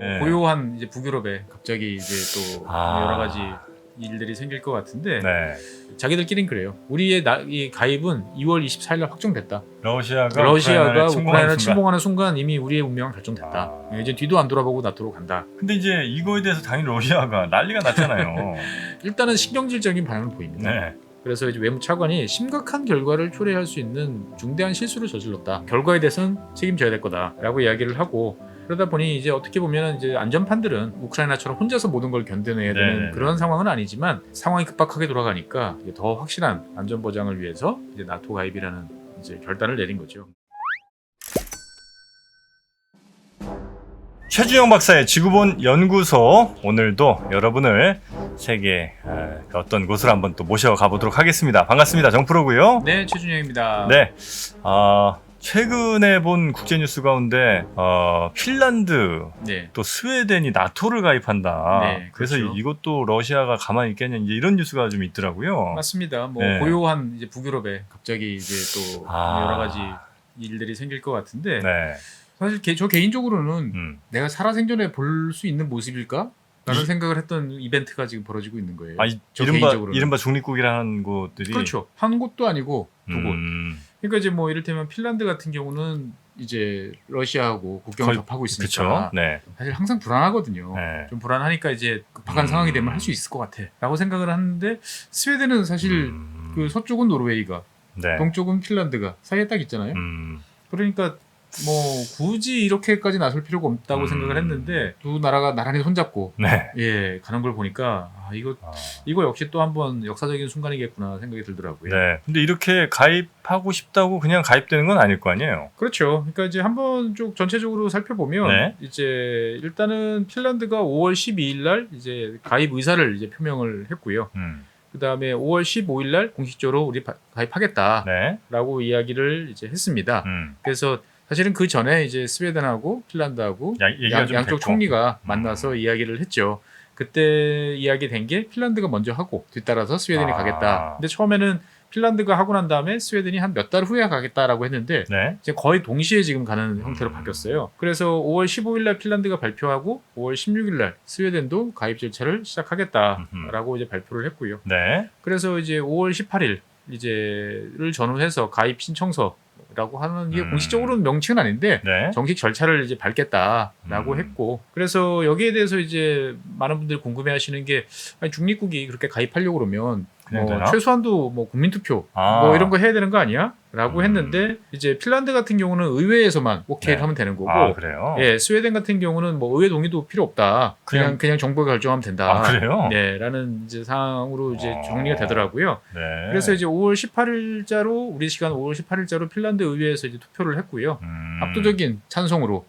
네. 고요한 이제 북유럽에 갑자기 이제 또 여러 가지 일들이 생길 것 같은데 네. 자기들끼리는 그래요. 우리의 이 가입은 2월 24일 날 확정됐다. 러시아가 우크라이나를 침공하는 순간 이미 우리의 운명은 결정됐다. 이제 뒤도 안 돌아보고 나토로 간다. 근데 이제 이거에 대해서 당연히 러시아가 난리가 났잖아요. 일단은 신경질적인 반응을 보입니다. 네. 그래서 이제 외무차관이 심각한 결과를 초래할 수 있는 중대한 실수를 저질렀다. 결과에 대해서는 책임져야 될 거다라고 이야기를 하고, 그러다 보니 이제 어떻게 보면 이제 안전판들은 우크라이나처럼 혼자서 모든 걸 견뎌내야 되는 그런 상황은 아니지만 상황이 급박하게 돌아가니까 이제 더 확실한 안전 보장을 위해서 이제 나토 가입이라는 이제 결단을 내린 거죠. 최준영 박사의 지구본 연구소, 오늘도 여러분을 세계 어떤 곳을 한번 또 모셔가 보도록 하겠습니다. 반갑습니다. 정프로고요. 네, 최준영입니다. 네, 최근에 본 국제 뉴스 가운데 핀란드, 또 스웨덴이 나토를 가입한다. 네, 그래서 그렇죠. 이것도 러시아가 가만히 있겠냐, 이제 이런 뉴스가 좀 있더라고요. 맞습니다. 뭐 네. 고요한 이제 북유럽에 갑자기 이제 또 여러 가지 일들이 생길 것 같은데. 네. 사실 저 개인적으로는 내가 살아생전에 볼 수 있는 모습일까? 라는 생각을 했던 이벤트가 지금 벌어지고 있는 거예요. 이른바 중립국이라는 곳들이. 그렇죠. 한 곳도 아니고 두 곳. 그러니까 이제 뭐 이를테면 핀란드 같은 경우는 이제 러시아하고 국경을 접하고 있으니까 네. 사실 항상 불안하거든요. 네. 좀 불안하니까 이제 급박한 상황이 되면 할 수 있을 것 같아 라고 생각을 하는데, 스웨덴은 사실 그 서쪽은 노르웨이가, 네. 동쪽은 핀란드가 사이에 딱 있잖아요. 그러니까 뭐 굳이 이렇게까지 나설 필요가 없다고 생각을 했는데 두 나라가 나란히 손잡고 가는 걸 보니까 이거 역시 또 한번 역사적인 순간이겠구나 생각이 들더라고요. 네. 근데 이렇게 가입하고 싶다고 그냥 가입되는 건 아닐 거 아니에요. 그렇죠. 그러니까 이제 한번 쭉 전체적으로 살펴보면 이제 일단은 핀란드가 5월 12일 날 이제 가입 의사를 이제 표명을 했고요. 그 다음에 5월 15일 날 공식적으로 우리 가입하겠다라고 이야기를 이제 했습니다. 그래서 사실은 그 전에 이제 스웨덴하고 핀란드하고 양쪽 총리가 만나서 이야기를 했죠. 그때 이야기된 게 핀란드가 먼저 하고 뒤따라서 스웨덴이 가겠다. 근데 처음에는 핀란드가 하고 난 다음에 스웨덴이 한 몇 달 후에 가겠다라고 했는데 이제 거의 동시에 지금 가는 형태로 바뀌었어요. 그래서 5월 15일 날 핀란드가 발표하고 5월 16일 날 스웨덴도 가입 절차를 시작하겠다라고 이제 발표를 했고요. 그래서 이제 5월 18일 이제를 전후해서 가입 신청서 라고 하는 게 공식적으로는 명칭은 아닌데 정식 절차를 이제 밟겠다라고 했고, 그래서 여기에 대해서 이제 많은 분들이 궁금해하시는 게, 아니 중립국이 그렇게 가입하려고 그러면 뭐 최소한도 뭐 국민투표 뭐 이런 거 해야 되는 거 아니야? 라고 했는데 이제 핀란드 같은 경우는 의회에서만 오케이를 하면 되는 거고, 스웨덴 같은 경우는 뭐 의회 동의도 필요 없다. 그냥 정부가 결정하면 된다. 라는 이제 상황으로 이제 정리가 되더라고요. 그래서 이제 5월 18일자로 우리 시간 5월 18일자로 핀란드 의회에서 이제 투표를 했고요. 압도적인 찬성으로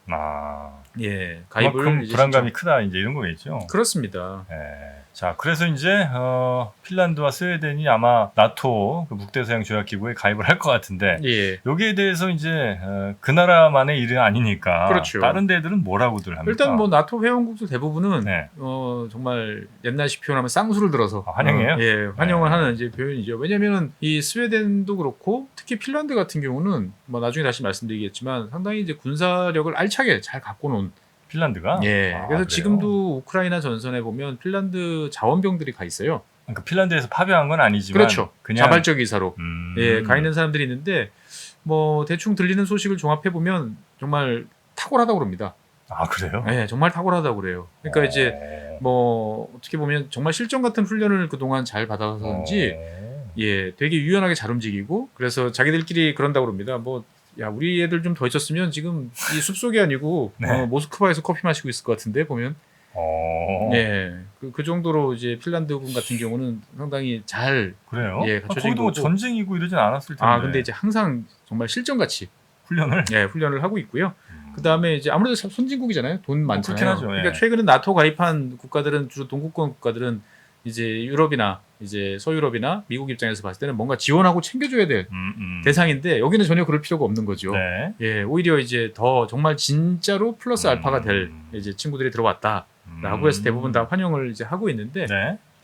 가입을 이제 불안감이 크다 이제 이런 거겠죠. 그렇습니다. 자, 그래서 이제 핀란드와 스웨덴이 아마 나토 그 북대서양 조약 기구에 가입을 할 것 같은데, 여기에 대해서 이제 그 나라만의 일은 아니니까 다른 데들은 뭐라고들 합니까? 일단 뭐 나토 회원국들 대부분은 정말 옛날식 표현하면 쌍수를 들어서 환영해요. 환영을 하는 이제 표현이죠. 왜냐면은 이 스웨덴도 그렇고 특히 핀란드 같은 경우는 뭐 나중에 다시 말씀드리겠지만 상당히 이제 군사력을 알차게 잘 갖고 놓은 핀란드가? 그래서 그래요? 지금도 우크라이나 전선에 보면 핀란드 자원병들이 가 있어요. 그러니까 핀란드에서 파병한 건 아니지만 그렇죠. 그냥 자발적 이사로 가 있는 사람들이 있는데, 뭐 대충 들리는 소식을 종합해 보면 정말 탁월하다고 그럽니다. 그래요? 네, 정말 탁월하다고 그래요. 그러니까 이제 뭐 어떻게 보면 정말 실전 같은 훈련을 그동안 잘 받아서인지 되게 유연하게 잘 움직이고, 그래서 자기들끼리 그런다고 그럽니다. 야, 우리 애들 좀 더 있었으면 지금 이 숲속이 아니고 모스크바에서 커피 마시고 있을 것 같은데 보면. 그 정도로 이제 핀란드군 같은 경우는 상당히 잘 갖춰진 거기도 뭐 전쟁이고 이러진 않았을 텐데. 근데 이제 항상 정말 실전같이 훈련을 하고 있고요. 그 다음에 이제 아무래도 선진국이잖아요. 돈 많잖아요. 그러니까 최근에 나토 가입한 국가들은 주로 동구권 국가들은 이제 유럽이나 이제 서유럽이나 미국 입장에서 봤을 때는 뭔가 지원하고 챙겨줘야 될 대상인데, 여기는 전혀 그럴 필요가 없는 거죠. 오히려 이제 더 정말 진짜로 플러스 알파가 될 이제 친구들이 들어왔다라고 해서 대부분 다 환영을 이제 하고 있는데,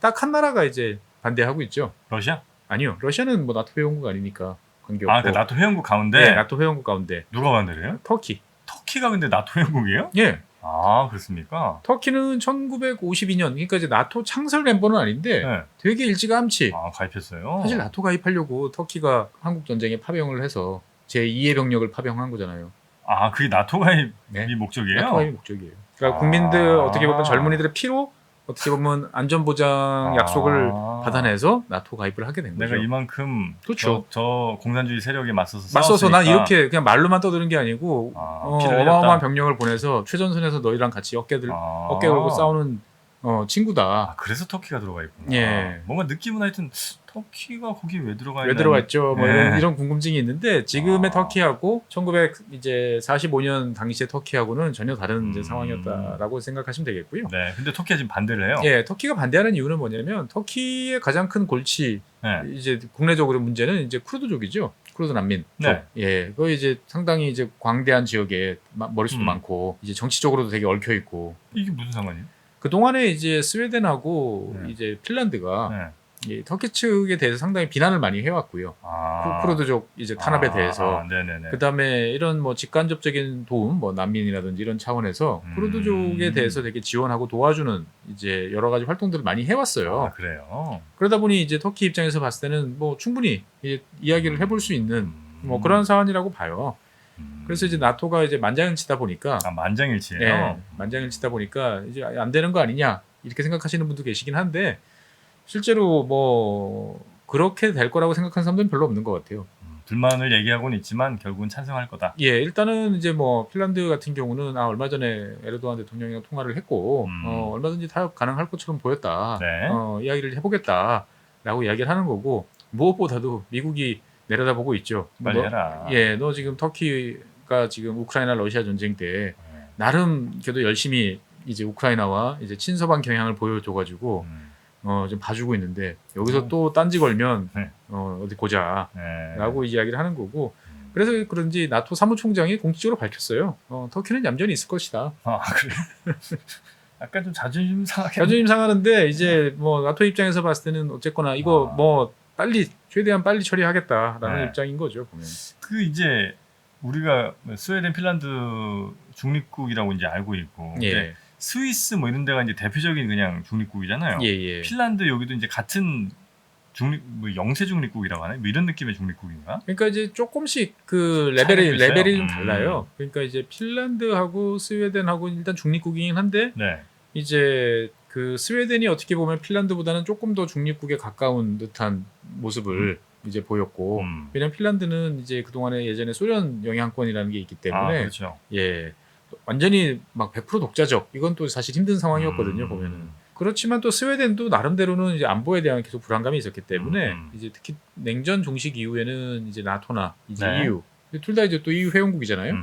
딱 한 나라가 이제 반대하고 있죠. 러시아? 아니요, 러시아는 뭐 나토 회원국 아니니까 관계없고. 그러니까 나토 회원국 가운데? 나토 회원국 가운데. 누가 반대래요? 터키. 터키가 근데 나토 회원국이에요? 예. 아, 그렇습니까? 터키는 1952년, 그러니까 이제 나토 창설 멤버는 아닌데 네. 되게 일찌감치 가입했어요. 사실 나토 가입하려고 터키가 한국 전쟁에 파병을 해서 제2의 병력을 파병한 거잖아요. 아, 그게 나토 가입이 네. 목적이에요? 나토 가입이 목적이에요. 그러니까 국민들 어떻게 보면 젊은이들의 피로 어떻게 보면 안전보장 약속을 받아내서 나토 가입을 하게 된 거죠. 내가 이만큼 그렇죠. 저 공산주의 세력에 맞서서 난 이렇게 그냥 말로만 떠드는 게 아니고 피를 어마어마한 병력을 보내서 최전선에서 너희랑 같이 어깨 걸고 싸우는 친구다. 그래서 터키가 들어가 있구나. 예. 뭔가 느낌은 하여튼 터키가 거기 왜 들어가 있나? 왜 들어가 있죠? 뭐 이런 궁금증이 있는데 지금의 터키하고 1945년 당시의 터키하고는 전혀 다른 이제 상황이었다라고 생각하시면 되겠고요. 네. 근데 터키가 지금 반대를 해요. 예, 터키가 반대하는 이유는 뭐냐면 터키의 가장 큰 골치 이제 국내적으로 문제는 이제 쿠르드족이죠. 쿠르드 난민. 네. 예, 그 이제 상당히 이제 광대한 지역에 머릿수도 많고 이제 정치적으로도 되게 얽혀 있고. 이게 무슨 상관이에요? 그 동안에 이제 스웨덴하고 이제 핀란드가 이 터키 측에 대해서 상당히 비난을 많이 해왔고요. 쿠르드족 이제 탄압에 대해서. 그다음에 이런 뭐 직간접적인 도움, 뭐 난민이라든지 이런 차원에서 쿠르드족에 대해서 되게 지원하고 도와주는 이제 여러 가지 활동들을 많이 해왔어요. 그래요. 그러다 보니 이제 터키 입장에서 봤을 때는 뭐 충분히 이야기를 해볼 수 있는 뭐 그런 사안이라고 봐요. 그래서 이제 나토가 이제 만장일치다 보니까 만장일치예요. 네, 만장일치다 보니까 이제 안 되는 거 아니냐 이렇게 생각하시는 분도 계시긴 한데 실제로 뭐 그렇게 될 거라고 생각하는 사람들은 별로 없는 것 같아요. 불만을 얘기하고는 있지만 결국은 찬성할 거다. 예, 일단은 이제 뭐 핀란드 같은 경우는 얼마 전에 에르도안 대통령이랑 통화를 했고 얼마든지 타협 가능할 것처럼 보였다. 이야기를 해보겠다라고 이야기를 하는 거고 무엇보다도 미국이 내려다보고 있죠. 빨리 해라. 예, 너 지금 터키가 지금 우크라이나 러시아 전쟁 때 나름 그래도 열심히 이제 우크라이나와 이제 친서방 경향을 보여줘가지고 좀 봐주고 있는데 여기서 또 딴지 걸면 어디 보자라고 이야기를 하는 거고 그래서 그런지 나토 사무총장이 공식적으로 밝혔어요. 터키는 얌전히 있을 것이다. 그래. 약간 좀 자존심 상하게. 자존심 상하는데 이제 뭐 나토 입장에서 봤을 때는 어쨌거나 이거 뭐 최대한 빨리 처리하겠다라는 입장인 거죠. 보면. 그 이제 우리가 스웨덴, 핀란드 중립국이라고 이제 알고 있고. 예. 스위스 뭐 이런 데가 이제 대표적인 그냥 중립국이잖아요. 예. 핀란드 여기도 이제 같은 뭐 영세 중립국이라고 하나요? 뭐 이런 느낌의 중립국인가? 그러니까 이제 조금씩 그 레벨이 좀 달라요. 그러니까 이제 핀란드하고 스웨덴하고 일단 중립국이긴 한데 이제 그 스웨덴이 어떻게 보면 핀란드보다는 조금 더 중립국에 가까운 듯한 모습을 이제 보였고 왜냐면 핀란드는 이제 그동안에 예전에 소련 영향권이라는 게 있기 때문에 그렇죠. 예. 완전히 막 100% 독자적 이건 또 사실 힘든 상황이었거든요. 보면은 그렇지만 또 스웨덴도 나름대로는 이제 안보에 대한 계속 불안감이 있었기 때문에 이제 특히 냉전 종식 이후에는 이제 나토나 이제 EU 둘 다 이제 또 EU 회원국이잖아요.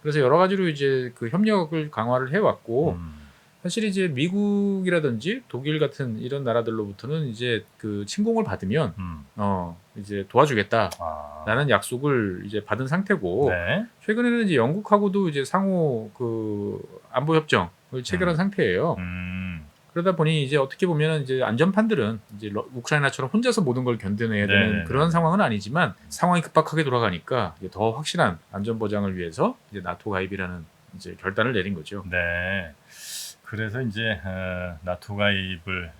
그래서 여러 가지로 이제 그 협력을 강화를 해왔고 사실 이제 미국이라든지 독일 같은 이런 나라들로부터는 이제 그 침공을 받으면 이제 도와주겠다라는 약속을 이제 받은 상태고 최근에는 이제 영국하고도 이제 상호 그 안보 협정을 체결한 상태예요. 그러다 보니 이제 어떻게 보면 이제 안전판들은 이제 우크라이나처럼 혼자서 모든 걸 견뎌내야 되는 그런 상황은 아니지만 상황이 급박하게 돌아가니까 이제 더 확실한 안전 보장을 위해서 이제 나토 가입이라는 이제 결단을 내린 거죠. 네. 그래서 이제 나토 가입을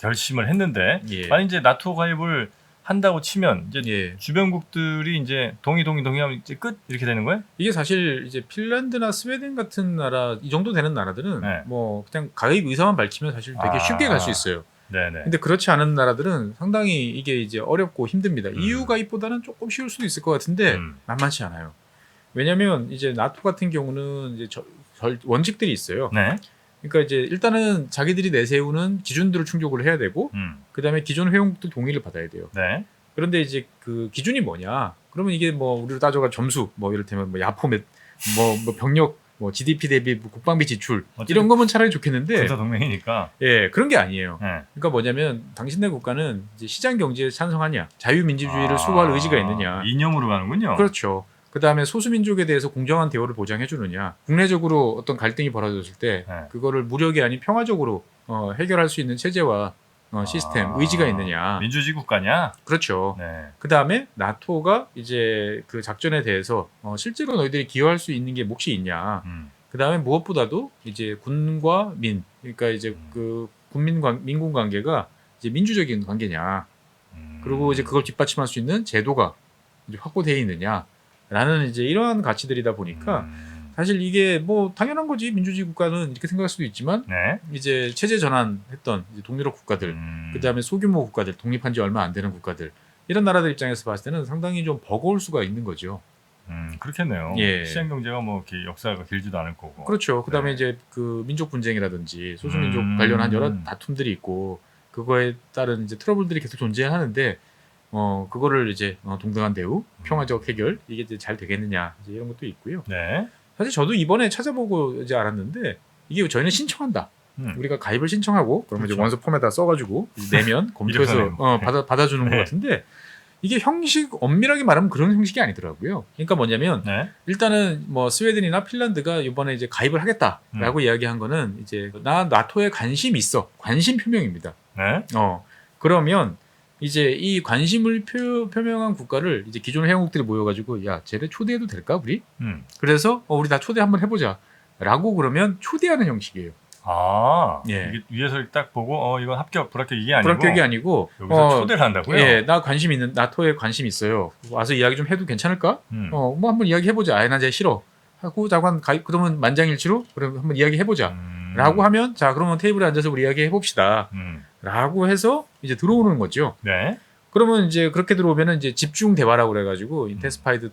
결심을 했는데 만약 이제 나토 가입을 한다고 치면 이제 주변국들이 이제 동의하면 이제 끝 이렇게 되는 거예요? 이게 사실 이제 핀란드나 스웨덴 같은 나라 이 정도 되는 나라들은 뭐 그냥 가입 의사만 밝히면 사실 되게 쉽게 갈 수 있어요. 근데 그렇지 않은 나라들은 상당히 이게 이제 어렵고 힘듭니다. EU 가입보다는 조금 쉬울 수도 있을 것 같은데 만만치 않아요. 왜냐하면 이제 나토 같은 경우는 이제 원칙들이 있어요. 그러니까 이제 일단은 자기들이 내세우는 기준들을 충족을 해야 되고 그다음에 기존 회원국들 동의를 받아야 돼요. 그런데 이제 그 기준이 뭐냐? 그러면 이게 뭐 우리로 따져가 점수 뭐 이를테면 뭐 야포 뭐 병력 뭐 GDP 대비 국방비 지출 이런 거면 차라리 좋겠는데 군사 동맹이니까 그런 게 아니에요. 그러니까 뭐냐면 당신네 국가는 이제 시장 경제에 찬성하냐, 자유민주주의를 수호할 의지가 있느냐 이념으로 가는군요. 그렇죠. 그 다음에 소수민족에 대해서 공정한 대우를 보장해 주느냐, 국내적으로 어떤 갈등이 벌어졌을 때 그거를 무력이 아닌 평화적으로 해결할 수 있는 체제와 시스템, 의지가 있느냐. 민주주의 국가냐? 그렇죠. 그 다음에 나토가 이제 그 작전에 대해서 실제로 너희들이 기여할 수 있는 게 몫이 있냐. 그 그다음에 무엇보다도 이제 군과 민, 그러니까 이제 그 민군 관계가 이제 민주적인 관계냐, 그리고 이제 그걸 뒷받침할 수 있는 제도가 이제 확보되어 있느냐라는 이제 이러한 가치들이다 보니까 사실 이게 뭐 당연한 거지, 민주주의 국가는 이렇게 생각할 수도 있지만 네. 이제 체제 전환했던 이제 동유럽 국가들, 그다음에 소규모 국가들, 독립한 지 얼마 안 되는 국가들, 이런 나라들 입장에서 봤을 때는 상당히 좀 버거울 수가 있는 거죠. 그렇겠네요. 예. 시장 경제가 뭐 이렇게 역사가 길지도 않을 거고. 그렇죠. 그다음에 네. 이제 그 민족 분쟁이라든지 소수민족 관련한 여러 다툼들이 있고 그거에 따른 이제 트러블들이 계속 존재하는데 그거를 이제 동등한 대우, 평화적 해결, 이게 이제 잘 되겠느냐, 이제 이런 것도 있고요. 네. 사실 저도 이번에 찾아보고 이제 알았는데 이게 저희는 신청한다. 우리가 가입을 신청하고 그러면 그렇죠. 이제 원서 폼에다 써가지고 내면 검토해서 받아주는 네. 것 같은데 이게 형식 엄밀하게 말하면 그런 형식이 아니더라고요. 그러니까 뭐냐면 네. 일단은 뭐 스웨덴이나 핀란드가 이번에 이제 가입을 하겠다라고 이야기한 거는 이제 나 나토에 관심 있어, 관심 표명입니다. 네. 그러면 이제 이 관심을 표명한 국가를 이제 기존 회원국들이 모여가지고 야, 쟤네 초대해도 될까 우리? 그래서 우리 다 초대 한번 해보자라고 그러면 초대하는 형식이에요. 아, 예. 이게 위에서 딱 보고 이건 합격, 불합격 이게 아니고 불합격이 아니고 여기서 초대를 한다고요? 예, 나 관심 있는 나토에 관심 있어요. 와서 이야기 좀 해도 괜찮을까? 뭐 한번 이야기 해보자. 난 쟤 싫어. 하고 자관 가입 그러면 만장일치로 그럼 한번 이야기 해보자. 라고 하면 자 그러면 테이블에 앉아서 우리 이야기 해봅시다. 라고 해서 이제 들어오는 거죠. 네. 그러면 이제 그렇게 들어오면은 이제 집중 대화라고 그래가지고 인텐시파이드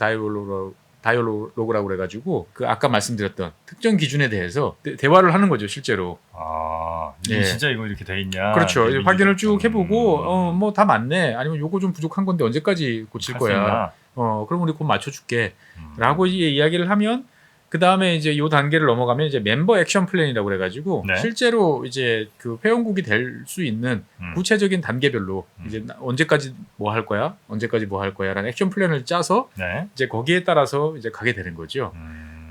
다이얼로그라고 그래가지고 그 아까 말씀드렸던 특정 기준에 대해서 대화를 하는 거죠, 실제로. 이게 예. 진짜 이거 이렇게 돼 있냐? 그렇죠. 확인을 쭉 해보고 뭐 다 맞네. 아니면 요거 좀 부족한 건데 언제까지 고칠 거야. 그럼 우리 곧 맞춰줄게.라고 이야기를 하면 그 다음에 이제 요 단계를 넘어가면 이제 멤버 액션 플랜이라고 그래가지고 네. 실제로 이제 그 회원국이 될 수 있는 구체적인 단계별로 이제 언제까지 뭐 할 거야, 언제까지 뭐 할 거야라는 액션 플랜을 짜서 네. 이제 거기에 따라서 이제 가게 되는 거죠.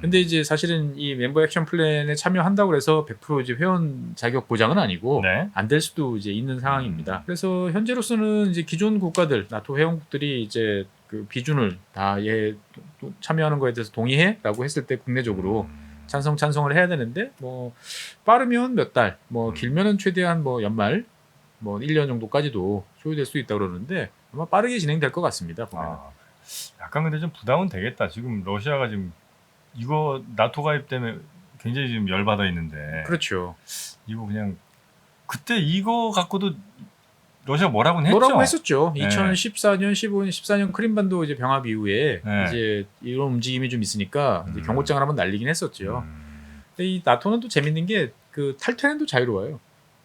근데 이제 사실은 이 멤버 액션 플랜에 참여한다고 해서 100% 이제 회원 자격 보장은 아니고 네. 안 될 수도 이제 있는 상황입니다. 그래서 현재로서는 이제 기존 국가들, 나토 회원국들이 이제 그 비준을 다 참여하는 거에 대해서 동의해라고 했을 때 국내적으로 찬성을 해야 되는데 뭐 빠르면 몇 달, 뭐 길면은 최대한 뭐 연말, 뭐 1년 정도까지도 소요될 수 있다 그러는데 아마 빠르게 진행될 것 같습니다. 보면. 약간 근데 좀 부담은 되겠다. 지금 러시아가 지금 이거 나토 가입 때문에 굉장히 지금 열받아 있는데. 그렇죠. 이거 그냥 그때 이거 갖고도 러시아 뭐라고 했었죠. 네. 2014년, 15년, 14년 크림반도 이제 병합 이후에 네. 이제 이런 움직임이 좀 있으니까 이제 경고장을 한번 날리긴 했었죠. 근데 이 나토는 또 재밌는 게 그 탈퇴는 또 자유로워요.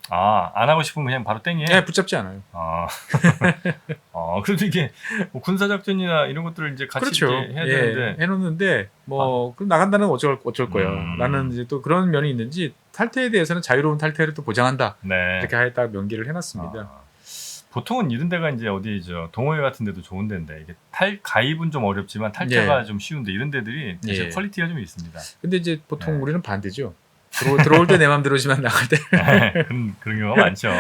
안 하고 싶으면 그냥 바로 땡이에요? 네, 붙잡지 않아요. 그래도 이게 뭐 군사작전이나 이런 것들을 이제 같이 그렇죠. 이제 해야 되는데. 해놓는데 뭐 그럼 나간다는 어쩔 거야. 라는 이제 또 그런 면이 있는지 탈퇴에 대해서는 자유로운 탈퇴를 또 보장한다. 네. 이렇게 딱 명기를 해놨습니다. 보통은 이런 데가 이제 어디죠? 동호회 같은 데도 좋은 데인데 이게 가입은 좀 어렵지만 탈퇴가 좀 쉬운데 이런 데들이 사실 퀄리티가 좀 있습니다. 근데 이제 보통 우리는 반대죠. 들어올 때 내 맘대로지만 나갈 때 그런 경우가 많죠.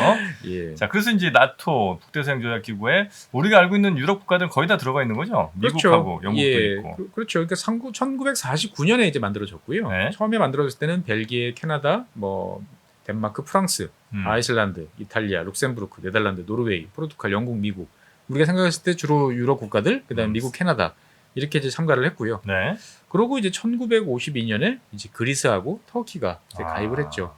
예. 자, 그래서 이제 나토 북대서양 조약 기구에 우리가 알고 있는 유럽 국가들은 거의 다 들어가 있는 거죠. 미국하고 영국도 있고. 그렇죠. 그러니까 1949년에 이제 만들어졌고요. 네. 처음에 만들어졌을 때는 벨기에, 캐나다, 뭐 덴마크, 프랑스, 아이슬란드, 이탈리아, 룩셈부르크, 네덜란드, 노르웨이, 포르투갈, 영국, 미국. 우리가 생각했을 때 주로 유럽 국가들, 그다음에 미국, 캐나다 이렇게 이제 참가를 했고요. 네. 그러고 이제 1952년에 이제 그리스하고 터키가 이제 가입을 했죠.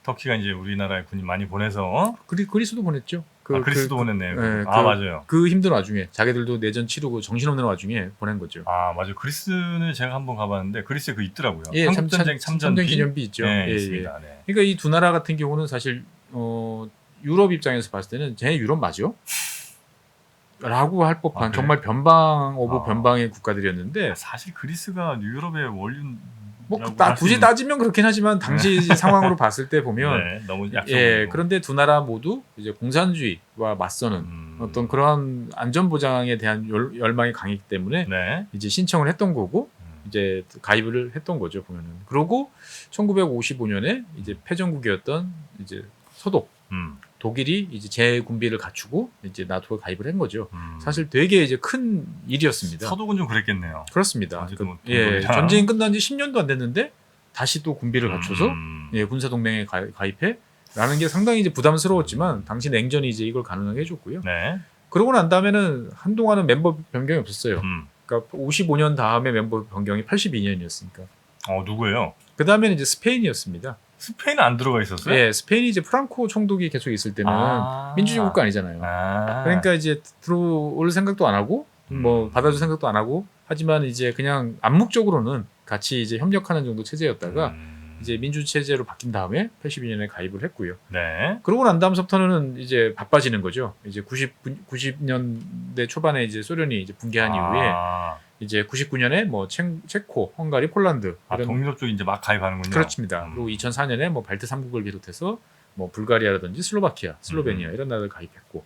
터키가 이제 우리나라에 군인 많이 보내서 그리스도 보냈죠. 그리스도 보냈네요. 네, 맞아요. 그 힘든 와중에 자기들도 내전 치르고 정신없는 와중에 보낸 거죠. 맞아요. 그리스는 제가 한번 가봤는데 그리스에 그 있더라고요. 예, 한국전쟁 참전 기념비 있죠. 있습니다. 네. 그러니까 이 두 나라 같은 경우는 사실 유럽 입장에서 봤을 때는 쟤 유럽 맞죠? 라고 할 법한 정말 변방 오브 변방의 국가들이었는데 사실 그리스가 유럽의 원륜 굳이 따지면 그렇긴 하지만 당시 상황으로 봤을 때 보면 너무 약점. 그런데 두 나라 모두 이제 공산주의와 맞서는 어떤 그런 안전 보장에 대한 열망이 강했기 때문에 이제 신청을 했던 거고 이제 가입을 했던 거죠 보면은. 그러고 1955년에 이제 패전국이었던 이제 서독 독일이 이제 재군비를 갖추고 이제 나토에 가입을 한 거죠. 사실 되게 이제 큰 일이었습니다. 서독은 좀 그랬겠네요. 그렇습니다. 뭐 전쟁이 끝난 지 10년도 안 됐는데 다시 또 군비를 갖춰서 예, 군사 동맹에 가입해라는 게 상당히 이제 부담스러웠지만 당시 냉전이 이제 이걸 가능하게 해줬고요. 네. 그러고 난 다음에는 한동안은 멤버 변경이 없었어요. 그러니까 55년 다음에 멤버 변경이 82년이었으니까. 누구예요? 그 다음에는 이제 스페인이었습니다. 스페인은 안 들어가 있었어요? 예, 스페인이 이제 프랑코 총독이 계속 있을 때는 민주주의 국가 아니잖아요. 그러니까 이제 들어올 생각도 안 하고 뭐 받아줄 생각도 안 하고 하지만 이제 그냥 암묵적으로는 같이 이제 협력하는 정도 체제였다가 이제 민주 체제로 바뀐 다음에 82년에 가입을 했고요. 네. 그러고 난 다음부터는 이제 바빠지는 거죠. 이제 90년대 초반에 이제 소련이 이제 붕괴한 이후에 이제 99년에 뭐 체코, 헝가리, 폴란드 이런 동유럽 쪽이 이제 막 가입하는군요. 그렇습니다. 그리고 2004년에 뭐 발트 3국을 비롯해서 뭐 불가리아라든지 슬로바키아, 슬로베니아 이런 나라들 가입했고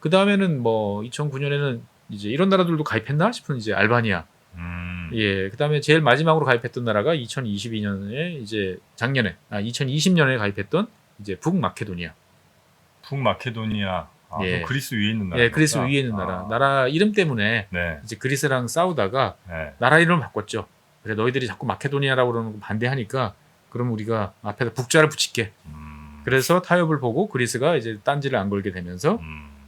그 다음에는 뭐 2009년에는 이제 이런 나라들도 가입했나 싶은 이제 알바니아. 예, 그 다음에 제일 마지막으로 가입했던 나라가 2022년에 이제 작년에 2020년에 가입했던 이제 북마케도니아. 북마케도니아. 예. 그리스 위에 있는 나라. 예, 그리스 위에 있는 나라. 나라 이름 때문에 네. 이제 그리스랑 싸우다가 네. 나라 이름을 바꿨죠. 그래 너희들이 자꾸 마케도니아라고 그러는 거 반대하니까 그럼 우리가 앞에다 북자를 붙일게. 그래서 타협을 보고 그리스가 이제 딴지를 안 걸게 되면서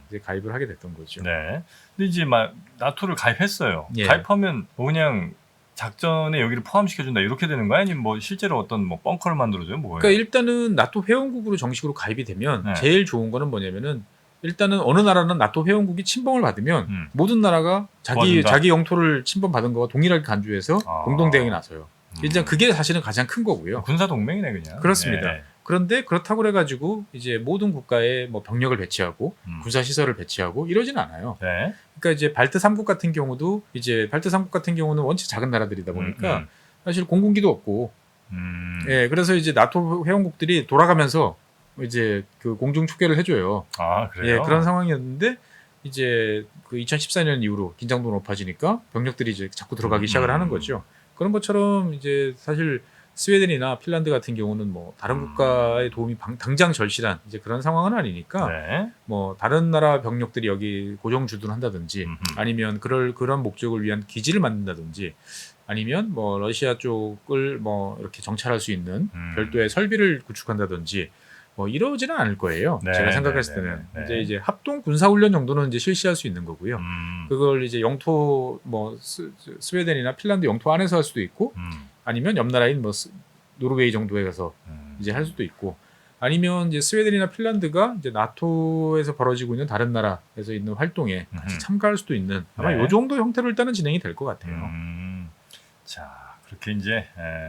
이제 가입을 하게 됐던 거죠. 네. 근데 이제 막 나토를 가입했어요. 예. 가입하면 뭐 그냥 작전에 여기를 포함시켜준다 이렇게 되는 거야? 아니면 뭐 실제로 어떤 뭐 벙커를 만들어줘요? 뭐예요? 그러니까 일단은 나토 회원국으로 정식으로 가입이 되면 네. 제일 좋은 거는 뭐냐면은 일단은 어느 나라는 나토 회원국이 침범을 받으면 모든 나라가 자기 영토를 침범받은 거와 동일하게 간주해서 공동 대응에 나서요. 일단 그게 사실은 가장 큰 거고요. 군사 동맹이네 그냥. 그렇습니다. 네. 그런데 그렇다고 그래가지고 이제 모든 국가에 뭐 병력을 배치하고 군사 시설을 배치하고 이러지는 않아요. 네. 그러니까 이제 발트 3국 같은 경우도 이제 발트 3국 같은 경우는 원체 작은 나라들이다 보니까 사실 공군기도 없고, 예, 그래서 이제 나토 회원국들이 돌아가면서 이제 그 공중 축계를 해줘요. 그래요? 예, 그런 상황이었는데 이제 그 2014년 이후로 긴장도가 높아지니까 병력들이 이제 자꾸 들어가기 시작을 하는 거죠. 그런 것처럼 이제 사실 스웨덴이나 핀란드 같은 경우는 뭐 다른 국가의 도움이 당장 절실한 이제 그런 상황은 아니니까 네. 뭐 다른 나라 병력들이 여기 고정 주둔한다든지 아니면 그런 목적을 위한 기지를 만든다든지 아니면 뭐 러시아 쪽을 뭐 이렇게 정찰할 수 있는 별도의 설비를 구축한다든지 뭐 이러지는 않을 거예요. 네, 제가 생각했을 네, 때는 네, 네. 이제 합동 군사 훈련 정도는 이제 실시할 수 있는 거고요. 그걸 이제 영토 뭐 스웨덴이나 핀란드 영토 안에서 할 수도 있고 아니면 옆 나라인 뭐 노르웨이 정도에 가서 이제 할 수도 있고 아니면 이제 스웨덴이나 핀란드가 이제 나토에서 벌어지고 있는 다른 나라에서 있는 활동에 같이 참가할 수도 있는 아마 네. 이 정도 형태로 일단은 진행이 될 것 같아요. 자, 그렇게 이제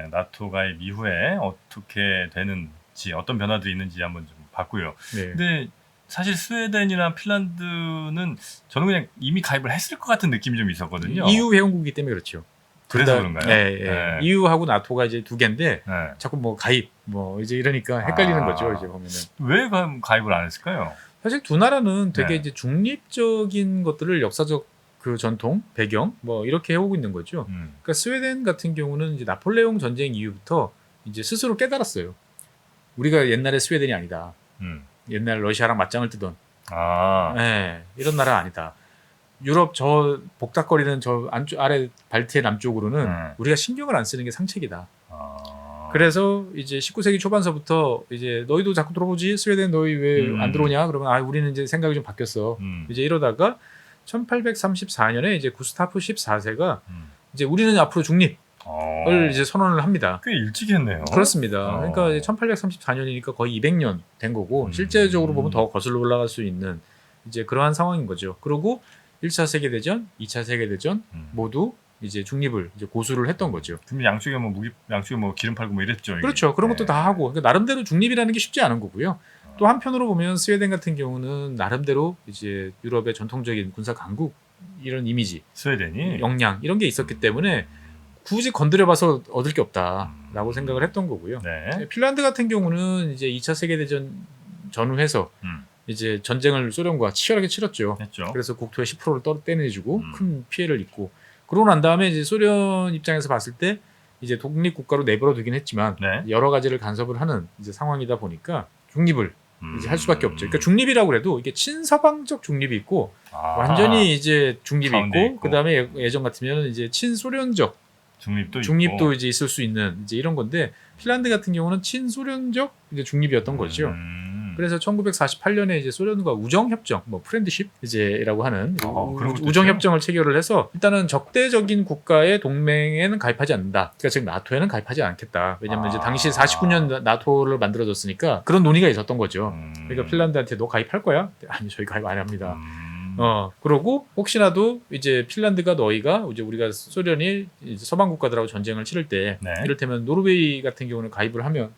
나토 가입 이후에 어떻게 되는지 어떤 변화들이 있는지 한번 좀 봤고요. 네. 근데 사실 스웨덴이나 핀란드는 저는 그냥 이미 가입을 했을 것 같은 느낌이 좀 있었거든요. EU 회원국이기 때문에 그렇죠. 그래서 그런가요? 네, 네. 네. EU하고 나토가 이제 두 개인데 네. 자꾸 뭐 가입 뭐 이제 이러니까 헷갈리는 거죠. 이제 보면은 왜 가입을 안 했을까요? 사실 두 나라는 되게 네. 이제 중립적인 것들을 역사적 그 전통 배경 뭐 이렇게 해오고 있는 거죠. 그러니까 스웨덴 같은 경우는 이제 나폴레옹 전쟁 이후부터 이제 스스로 깨달았어요. 우리가 옛날의 스웨덴이 아니다. 옛날 러시아랑 맞짱을 뜨던 네, 이런 나라 아니다. 유럽 저 복닥거리는 저 아래 발트해 남쪽으로는 우리가 신경을 안 쓰는 게 상책이다. 그래서 이제 19세기 초반서부터 이제 너희도 자꾸 들어보지 스웨덴 너희 왜 안 들어오냐 그러면 우리는 이제 생각이 좀 바뀌었어. 이제 이러다가 1834년에 이제 구스타프 14세가 이제 우리는 앞으로 중립을 이제 선언을 합니다. 꽤 일찍 했네요. 그렇습니다. 그러니까 1834년이니까 거의 200년 된 거고 실제적으로 보면 더 거슬러 올라갈 수 있는 이제 그러한 상황인 거죠. 그리고 1차 세계대전, 2차 세계대전 모두 이제 중립을 이제 고수를 했던 거죠. 그럼 양쪽에 뭐 기름 팔고 뭐 이랬죠. 이게. 그렇죠. 그런 것도 다 하고 그러니까 나름대로 중립이라는 게 쉽지 않은 거고요. 또 한편으로 보면 스웨덴 같은 경우는 나름대로 이제 유럽의 전통적인 군사 강국 이런 이미지, 스웨덴이 역량 이런 게 있었기 때문에 굳이 건드려봐서 얻을 게 없다라고 생각을 했던 거고요. 네. 핀란드 같은 경우는 이제 2차 세계대전 전후해서 이제 전쟁을 소련과 치열하게 치렀죠. 했죠. 그래서 국토의 10%를 떼내주고 큰 피해를 입고 그러고 난 다음에 이제 소련 입장에서 봤을 때 이제 독립 국가로 내버려 두긴 했지만 네. 여러 가지를 간섭을 하는 이제 상황이다 보니까 중립을 이제 할 수밖에 없죠. 그러니까 중립이라고 해도 이게 친서방적 중립이 있고 완전히 이제 중립이 있고 그다음에 예전 같으면 이제 친소련적 중립도 이제 있을 수 있는 이제 이런 건데 핀란드 같은 경우는 친소련적 이제 중립이었던 거죠. 그래서 1948년에 이제 소련과 우정협정, 뭐 프렌드십 이제라고 하는 우정협정을 체결을 해서 일단은 적대적인 국가의 동맹에는 가입하지 않는다. 그러니까 즉 나토에는 가입하지 않겠다. 왜냐하면 이제 당시 49년 나토를 만들어졌으니까 그런 논의가 있었던 거죠. 그러니까 핀란드한테 너 가입할 거야? 아니 저희 가입 안 합니다. 그러고 혹시라도 이제 핀란드가 너희가 이제 우리가 소련이 이제 서방 국가들하고 전쟁을 치를 때 이를테면 노르웨이 같은 경우는 가입을 하면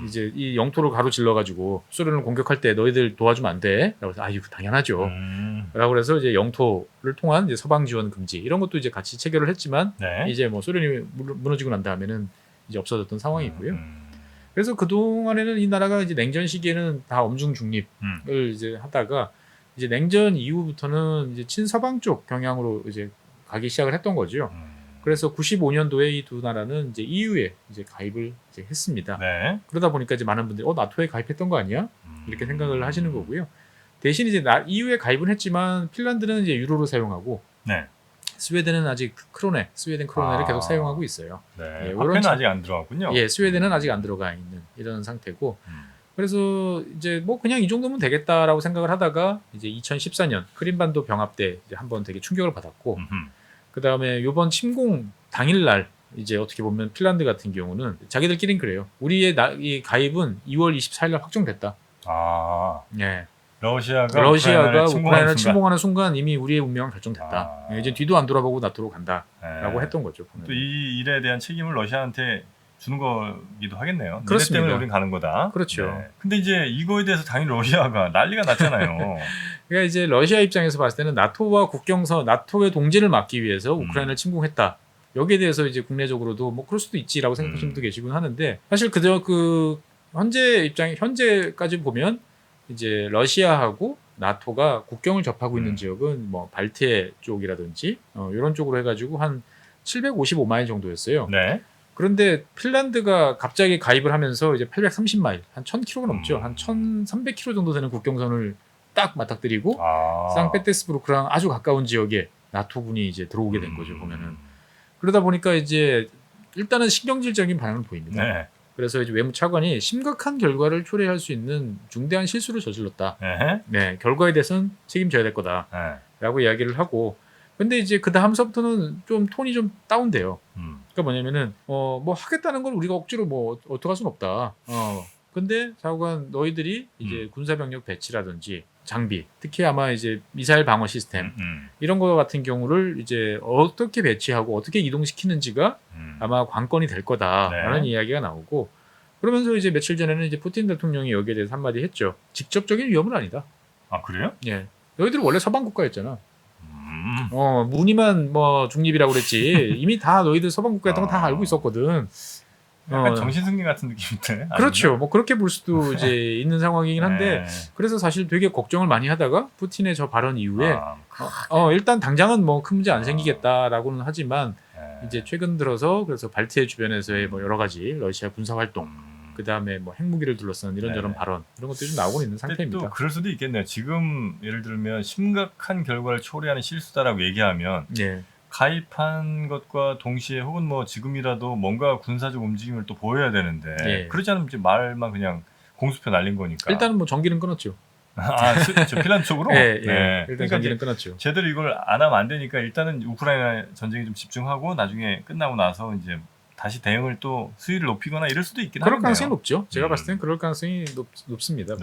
이제 이 영토를 가로질러 가지고 소련을 공격할 때 너희들 도와주면 안 돼. 라고 해서 이거 당연하죠. 라고 해서 이제 영토를 통한 이제 서방 지원 금지 이런 것도 이제 같이 체결을 했지만 이제 뭐 소련이 무너지고 난 다음에는 이제 없어졌던 상황이고요. 그래서 그 동안에는 이 나라가 이제 냉전 시기에는 다 엄중 중립을 이제 하다가 이제 냉전 이후부터는 이제 친서방 쪽 경향으로 이제 가기 시작을 했던 거죠. 그래서 95년도에 이 두 나라는 이제 EU에 이제 가입을 이제 했습니다. 그러다 보니까 이제 많은 분들이 나토에 가입했던 거 아니야? 이렇게 생각을 하시는 거고요. 대신 이제 EU에 가입은 했지만 핀란드는 이제 유로를 사용하고 스웨덴은 아직 스웨덴 크로네를 계속 사용하고 있어요. 화폐는 아직 안 들어갔군요. 스웨덴은 아직 안 들어가 있는 이런 상태고. 그래서 이제 뭐 그냥 이 정도면 되겠다라고 생각을 하다가 이제 2014년 크림반도 병합 때 이제 한번 되게 충격을 받았고 그 다음에 이번 침공 당일날 이제 어떻게 보면 핀란드 같은 경우는 자기들끼리는 그래요. 우리의 이 가입은 2월 24일날 확정됐다. 러시아가 우크라이나를 침공하는 순간 이미 우리의 운명은 결정됐다. 이제 뒤도 안 돌아보고 나토로 간다라고 했던 거죠. 또 이 일에 대한 책임을 러시아한테 주는 거기도 하겠네요. 그렇습니다. 때문에 우린 가는 거다. 그렇죠. 근데 이제 이거에 대해서 당연히 러시아가 난리가 났잖아요. 그러니까 이제 러시아 입장에서 봤을 때는 나토와 국경선, 나토의 동진을 막기 위해서 우크라이나를 침공했다. 여기에 대해서 이제 국내적으로도 뭐 그럴 수도 있지라고 생각하시는 분도 계시곤 하는데 사실 현재까지 보면 이제 러시아하고 나토가 국경을 접하고 있는 지역은 뭐 발트해 쪽이라든지 이런 쪽으로 해가지고 한 755마일 정도였어요. 그런데 핀란드가 갑자기 가입을 하면서 이제 830마일, 한 1000km가 넘죠. 한 1300km 정도 되는 국경선을 딱 맞닥뜨리고 상페테르부르크랑 아주 가까운 지역에 나토군이 이제 들어오게 된 거죠. 보면은 그러다 보니까 이제 일단은 신경질적인 반응을 보입니다. 그래서 이제 외무차관이 심각한 결과를 초래할 수 있는 중대한 실수를 저질렀다. 결과에 대해서는 책임져야 될 거다라고 이야기를 하고. 근데 이제 그 다음서부터는 좀 톤이 좀 다운돼요. 그러니까 뭐냐면은 뭐 하겠다는 걸 우리가 억지로 뭐 어떡할 수는 없다. 근데 자관 너희들이 이제 군사병력 배치라든지 장비, 특히 아마 이제 미사일 방어 시스템 이런 거 같은 경우를 이제 어떻게 배치하고 어떻게 이동시키는지가 아마 관건이 될 거다라는 이야기가 나오고 그러면서 이제 며칠 전에는 이제 푸틴 대통령이 여기에 대해서 한마디 했죠. 직접적인 위협은 아니다. 그래요? 너희들은 원래 서방 국가였잖아. 무늬만 뭐 중립이라고 그랬지 이미 다 너희들 서방 국가였던 거 다 알고 있었거든. 약간 정신승리 같은 느낌인데. 그렇죠. 뭐 그렇게 볼 수도 이제 있는 상황이긴 한데 그래서 사실 되게 걱정을 많이 하다가 푸틴의 저 발언 이후에 일단 당장은 뭐 큰 문제 안 생기겠다라고는 하지만 이제 최근 들어서 그래서 발트해 주변에서의 뭐 여러 가지 러시아 군사 활동 그 다음에 뭐 핵무기를 둘러싼 이런저런 발언 이런 것들이 좀 나오고 있는 상태입니다. 또 그럴 수도 있겠네요. 지금 예를 들면 심각한 결과를 초래하는 실수다라고 얘기하면 가입한 것과 동시에 혹은 뭐 지금이라도 뭔가 군사적 움직임을 또 보여야 되는데 그렇지 않으면 이제 말만 그냥 공수표 날린 거니까. 일단은 뭐 전기는 끊었죠. 저 핀란드 쪽으로? 일단 그러니까 전기는 끊었죠. 제대로 이걸 안 하면 안 되니까 일단은 우크라이나 전쟁에 좀 집중하고 나중에 끝나고 나서 이제 다시 대응을 또 수위를 높이거나 이럴 수도 있긴 하네요. 그럴 가능성이 높죠. 제가 봤을 때는 그럴 가능성이 높습니다.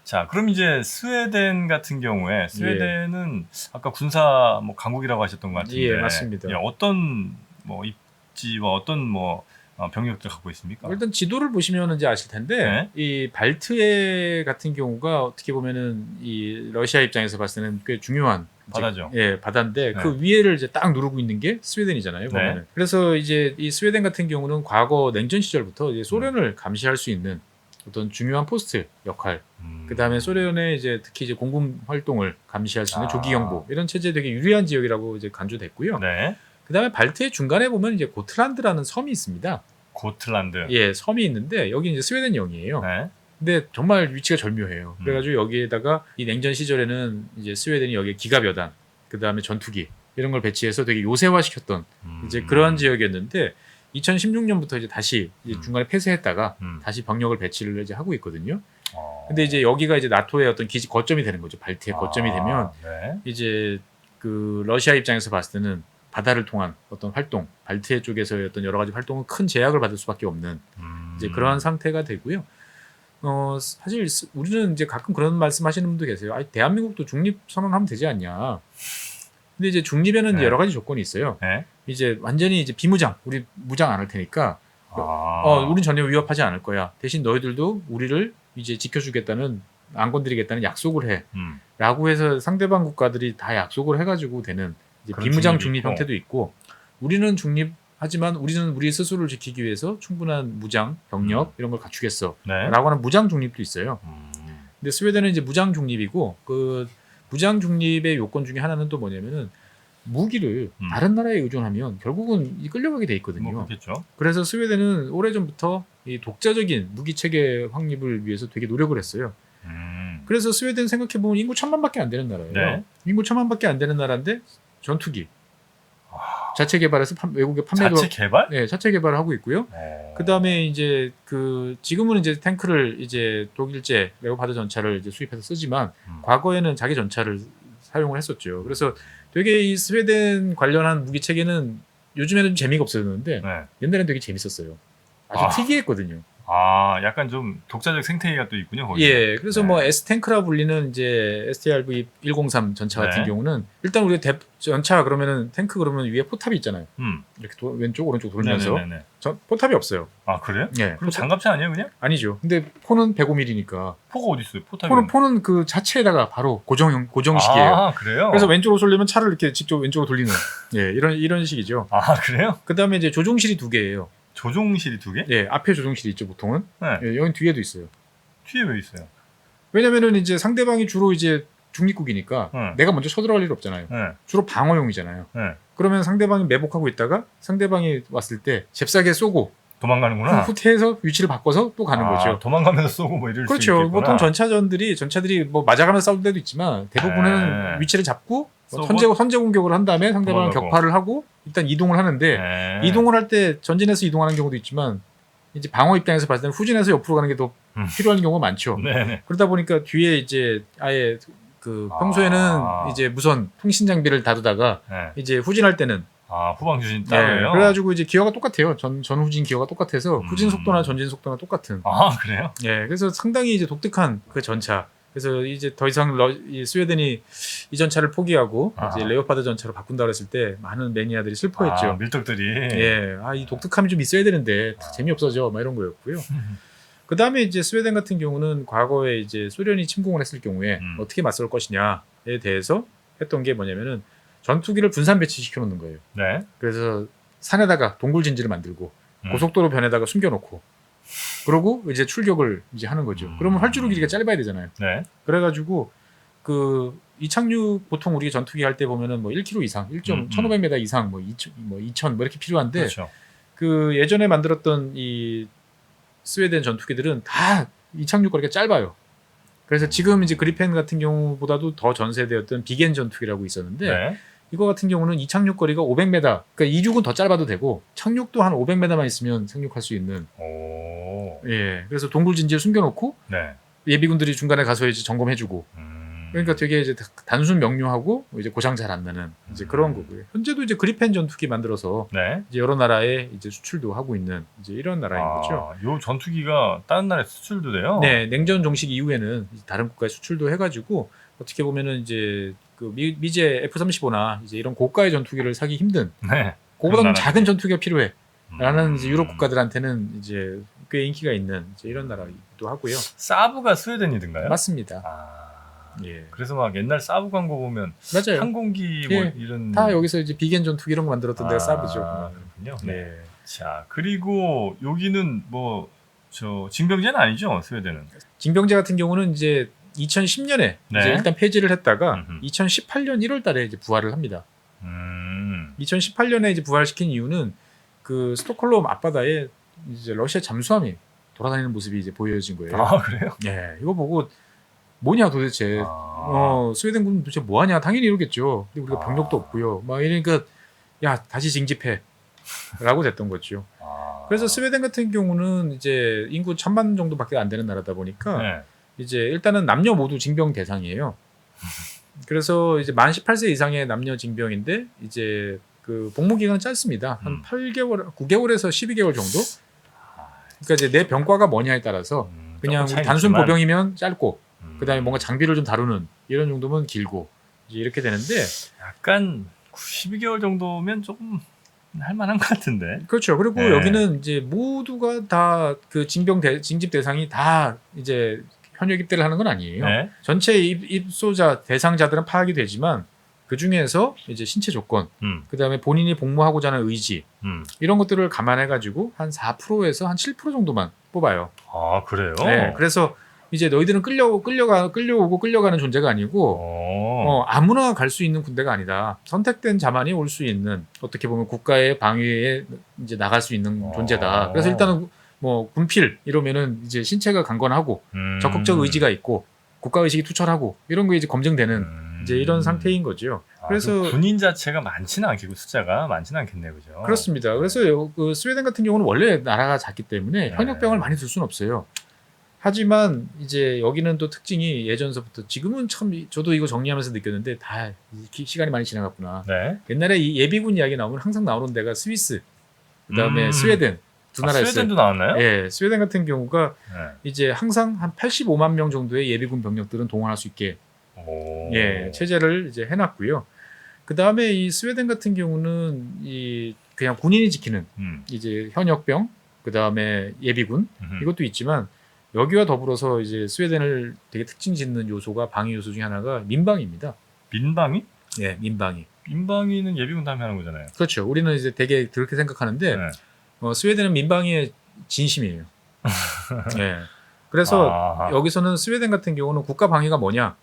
자, 그럼 이제 스웨덴 같은 경우에 스웨덴은 아까 군사 뭐 강국이라고 하셨던 것 같은데, 맞습니다. 어떤 뭐 입지와 어떤 뭐 병력들 갖고 있습니까? 일단 지도를 보시면 이제 아실 텐데 이 발트해 같은 경우가 어떻게 보면은 이 러시아 입장에서 봤을 때는 꽤 중요한 바다죠. 바다인데 그 위에를 이제 딱 누르고 있는 게 스웨덴이잖아요. 보면은. 그래서 이제 이 스웨덴 같은 경우는 과거 냉전 시절부터 이제 소련을 감시할 수 있는 어떤 중요한 포스트 역할, 그 다음에 소련의 이제 특히 이제 공군 활동을 감시할 수 있는 조기 경보 이런 체제에 되게 유리한 지역이라고 이제 간주됐고요. 그 다음에 발트해 중간에 보면 이제 고틀란드라는 섬이 있습니다. 고틀란드. 섬이 있는데 여기 이제 스웨덴령이에요. 근데 정말 위치가 절묘해요. 그래가지고 여기에다가 이 냉전 시절에는 이제 스웨덴이 여기에 기갑 여단, 그 다음에 전투기 이런 걸 배치해서 되게 요새화시켰던 이제 그런 지역이었는데 2016년부터 이제 다시 이제 중간에 폐쇄했다가 다시 병력을 배치를 이제 하고 있거든요. 근데 이제 여기가 이제 나토의 어떤 기지 거점이 되는 거죠. 발트의 거점이 되면 네. 이제 그 러시아 입장에서 봤을 때는 바다를 통한 어떤 활동, 발트해 쪽에서의 어떤 여러 가지 활동은 큰 제약을 받을 수밖에 없는 이제 그러한 상태가 되고요. 사실 우리는 이제 가끔 그런 말씀하시는 분도 계세요. 아니, 대한민국도 중립 선언하면 되지 않냐. 근데 이제 중립에는 네. 이제 여러 가지 조건이 있어요. 네. 이제 완전히 이제 비무장, 우리 무장 안 할 테니까, 우린 전혀 위협하지 않을 거야. 대신 너희들도 우리를 이제 지켜주겠다는, 안 건드리겠다는 약속을 해. 라고 해서 상대방 국가들이 다 약속을 해가지고 되는 이제 비무장 중립 형태도 있고, 우리는 중립하지만 우리는 우리 스스로를 지키기 위해서 충분한 무장, 병력 이런 걸 갖추겠어. 네. 라고 하는 무장 중립도 있어요. 근데 스웨덴은 이제 무장 중립이고, 그 무장 중립의 요건 중에 하나는 또 뭐냐면은 무기를 다른 나라에 의존하면 결국은 끌려가게 돼 있거든요. 뭐 그렇겠죠. 그래서 스웨덴은 오래전부터 이 독자적인 무기 체계 확립을 위해서 되게 노력을 했어요. 그래서 스웨덴 생각해 보면 인구 1000만밖에 안 되는 나라예요. 네. 인구 1000만밖에 안 되는 나라인데 전투기 자체 개발해서 외국에 판매도 자체 개발? 네, 자체 개발을 하고 있고요. 그다음에 이제 그 지금은 이제 탱크를 이제 독일제 레오파드 전차를 이제 수입해서 쓰지만 과거에는 자기 전차를 사용을 했었죠. 그래서 되게 이 스웨덴 관련한 무기 체계는 요즘에는 좀 재미가 없어졌는데 네. 옛날에는 되게 재밌었어요. 아주 특이했거든요. 약간 좀 독자적 생태계가 또 있군요. 거기. 예, 그래서 네. 뭐 S 탱크라 불리는 이제 STRV 103 전차 같은 네. 경우는 일단 우리 전차 그러면은 탱크 그러면 위에 포탑이 있잖아요. 이렇게 왼쪽 오른쪽 돌면서 네네네네. 포탑이 없어요. 아 그래요? 예, 그럼 장갑차 아니에요 그냥? 아니죠. 근데 포는 105mm니까 포가 어디 있어요? 포탑이. 포는 그 자체에다가 바로 고정식이에요. 아 그래요? 그래서 왼쪽으로 쏠리면 차를 이렇게 직접 왼쪽으로 돌리는 예, 이런 식이죠. 아 그래요? 그다음에 이제 조종실이 2개예요. 조종실이 2개? 예, 앞에 조종실이 있죠 보통은. 네. 예, 여기 뒤에도 있어요. 뒤에 왜 있어요? 왜냐면은 이제 상대방이 주로 이제 중립국이니까 내가 먼저 쳐들어갈 일 없잖아요. 네. 주로 방어용이잖아요. 네. 그러면 상대방이 매복하고 있다가 상대방이 왔을 때 잽싸게 쏘고 도망가는구나. 후퇴해서 위치를 바꿔서 또 가는 거죠. 도망가면서 쏘고 뭐 이럴 수 그렇죠. 있겠구나. 보통 전차들이 뭐 맞아가면서 싸울 때도 있지만 대부분은 위치를 잡고 선제 공격을 한 다음에 상대방을 격파를 하고 일단 이동을 하는데 이동을 할 때 전진해서 이동하는 경우도 있지만 이제 방어 입장에서 봤을 때는 후진해서 옆으로 가는 게 더 필요한 경우가 많죠. 네네. 그러다 보니까 뒤에 이제 아예 그 평소에는 이제 무선 통신 장비를 다루다가 이제 후진할 때는 후방 주신 따로요. 그래가지고 이제 기어가 똑같아요. 전후진 기어가 똑같아서 후진 속도나 전진 속도나 똑같은. 그래요? 예, 그래서 상당히 이제 독특한 그 전차. 그래서 이제 더 이상 이 스웨덴이 이 전차를 포기하고 이제 레오파드 전차로 바꾼다 그랬을 때 많은 매니아들이 슬퍼했죠. 밀떡들이. 예, 이 독특함이 좀 있어야 되는데 재미없어져, 막 이런 거였고요. 그 다음에 이제 스웨덴 같은 경우는 과거에 이제 소련이 침공을 했을 경우에 어떻게 맞설 것이냐에 대해서 했던 게 뭐냐면은 전투기를 분산 배치시켜 놓는 거예요. 네. 그래서 산에다가 동굴 진지를 만들고 고속도로 변에다가 숨겨놓고 그러고 이제 출격을 이제 하는 거죠. 그러면 활주로 길이가 짧아야 되잖아요. 네. 그래가지고 그 이착륙 보통 우리 전투기 할 때 보면은 뭐 1km 이상, 1,500m 이상, 뭐 2,000 뭐 이렇게 필요한데 그렇죠. 그 예전에 만들었던 이 스웨덴 전투기들은 다 이착륙 거리가 짧아요. 그래서 지금 이제 그리펜 같은 경우보다도 더 전세대였던 비겐 전투기라고 있었는데 네. 이거 같은 경우는 이착륙 거리가 500m. 그러니까 이륙은 더 짧아도 되고 착륙도 한 500m만 있으면 착륙할 수 있는. 예. 그래서 동굴 진지에 숨겨놓고 네. 예비군들이 중간에 가서 이제 점검해주고. 그러니까 되게 이제 단순 명료하고 이제 고장 잘 안 나는 이제 그런 거고요. 현재도 이제 그리펜 전투기 만들어서 이제 여러 나라에 이제 수출도 하고 있는 이제 이런 나라인 거죠. 요 전투기가 다른 나라에 수출도 돼요? 네, 냉전 종식 이후에는 다른 국가에 수출도 해가지고 어떻게 보면은 이제 그 미제 F-35나 이제 이런 고가의 전투기를 사기 힘든. 그거보다는 작은 전투기가 필요해. 라는 이제 유럽 국가들한테는 이제 꽤 인기가 있는 이제 이런 나라이기도 하고요. 사브가 스웨덴이든가요? 맞습니다. 예. 그래서 막 옛날 사브 광고 보면 맞아요. 항공기 예. 뭐 이런 다 여기서 이제 비겐 전투기 이런 거 만들었던 데가 사브죠. 그렇군요. 네. 자, 그리고 여기는 뭐 저 징병제는 아니죠, 스웨덴은? 징병제 같은 경우는 이제 2010년에 이제 일단 폐지를 했다가 2018년 1월달에 이제 부활을 합니다. 2018년에 이제 부활시킨 이유는 그 스톡홀름 앞바다에 이제 러시아 잠수함이 돌아다니는 모습이 이제 보여진 거예요. 그래요? 예, 이거 보고 뭐냐 도대체. 스웨덴군 도대체 뭐하냐 당연히 이러겠죠. 근데 우리가 병력도 없고요. 막 이러니까 야 다시 징집해라고 됐던 거죠. 그래서 스웨덴 같은 경우는 이제 인구 1,000만 정도밖에 안 되는 나라다 보니까 네. 이제 일단은 남녀 모두 징병 대상이에요. 그래서 이제 만 18세 이상의 남녀 징병인데 이제 그 복무 기간은 짧습니다. 한 8개월, 9개월에서 12개월 정도. 그러니까 이제 내 병과가 뭐냐에 따라서 그냥 단순 보병이면 짧고 그다음에 뭔가 장비를 좀 다루는 이런 정도면 길고 이제 이렇게 되는데 약간 12개월 정도면 조금 할만한 것 같은데. 그렇죠. 그리고 네. 여기는 이제 모두가 다 그 징집 대상이 다 이제 현역 입대를 하는 건 아니에요. 네. 전체 입소자 대상자들은 파악이 되지만 그 중에서 이제 신체 조건, 그다음에 본인이 복무하고자 하는 의지 이런 것들을 감안해 가지고 한 4%에서 한 7% 정도만 뽑아요. 아 그래요? 네. 그래서 이제 너희들은 끌려오고 끌려가는 존재가 아니고 아무나 갈 수 있는 군대가 아니다. 선택된 자만이 올 수 있는 어떻게 보면 국가의 방위에 이제 나갈 수 있는 존재다. 그래서 일단은 뭐 군필 이러면은 이제 신체가 강건하고 적극적 의지가 있고 국가 의식이 투철하고 이런 거 이제 검증되는 이제 이런 상태인 거죠. 그래서 군인 자체가 많지는 않겠고 숫자가 많지는 않겠네요, 그죠? 그렇습니다. 그래서 그 스웨덴 같은 경우는 원래 나라가 작기 때문에 현역병을 많이 둘 수는 없어요. 하지만 이제 여기는 또 특징이 예전서부터 지금은 참 저도 이거 정리하면서 느꼈는데 다 시간이 많이 지나갔구나. 네. 옛날에 이 예비군 이야기 나오면 항상 나오는 데가 스위스, 그다음에 스웨덴 두 나라였어요. 스웨덴도 나왔나요? 예, 스웨덴 같은 경우가 네. 이제 항상 한 85만 명 정도의 예비군 병력들은 동원할 수 있게 예, 체제를 이제 해놨고요. 그다음에 이 스웨덴 같은 경우는 이 그냥 군인이 지키는 이제 현역병, 그다음에 예비군 이것도 있지만 여기와 더불어서 이제 스웨덴을 되게 특징 짓는 요소가 방위 요소 중에 하나가 민방위입니다. 민방위? 예, 민방위. 민방위는 예비군 다음에 하는 거잖아요. 그렇죠. 우리는 이제 되게 그렇게 생각하는데 스웨덴은 민방위의 진심이에요. 예. 그래서 여기서는 스웨덴 같은 경우는 국가 방위가 뭐냐?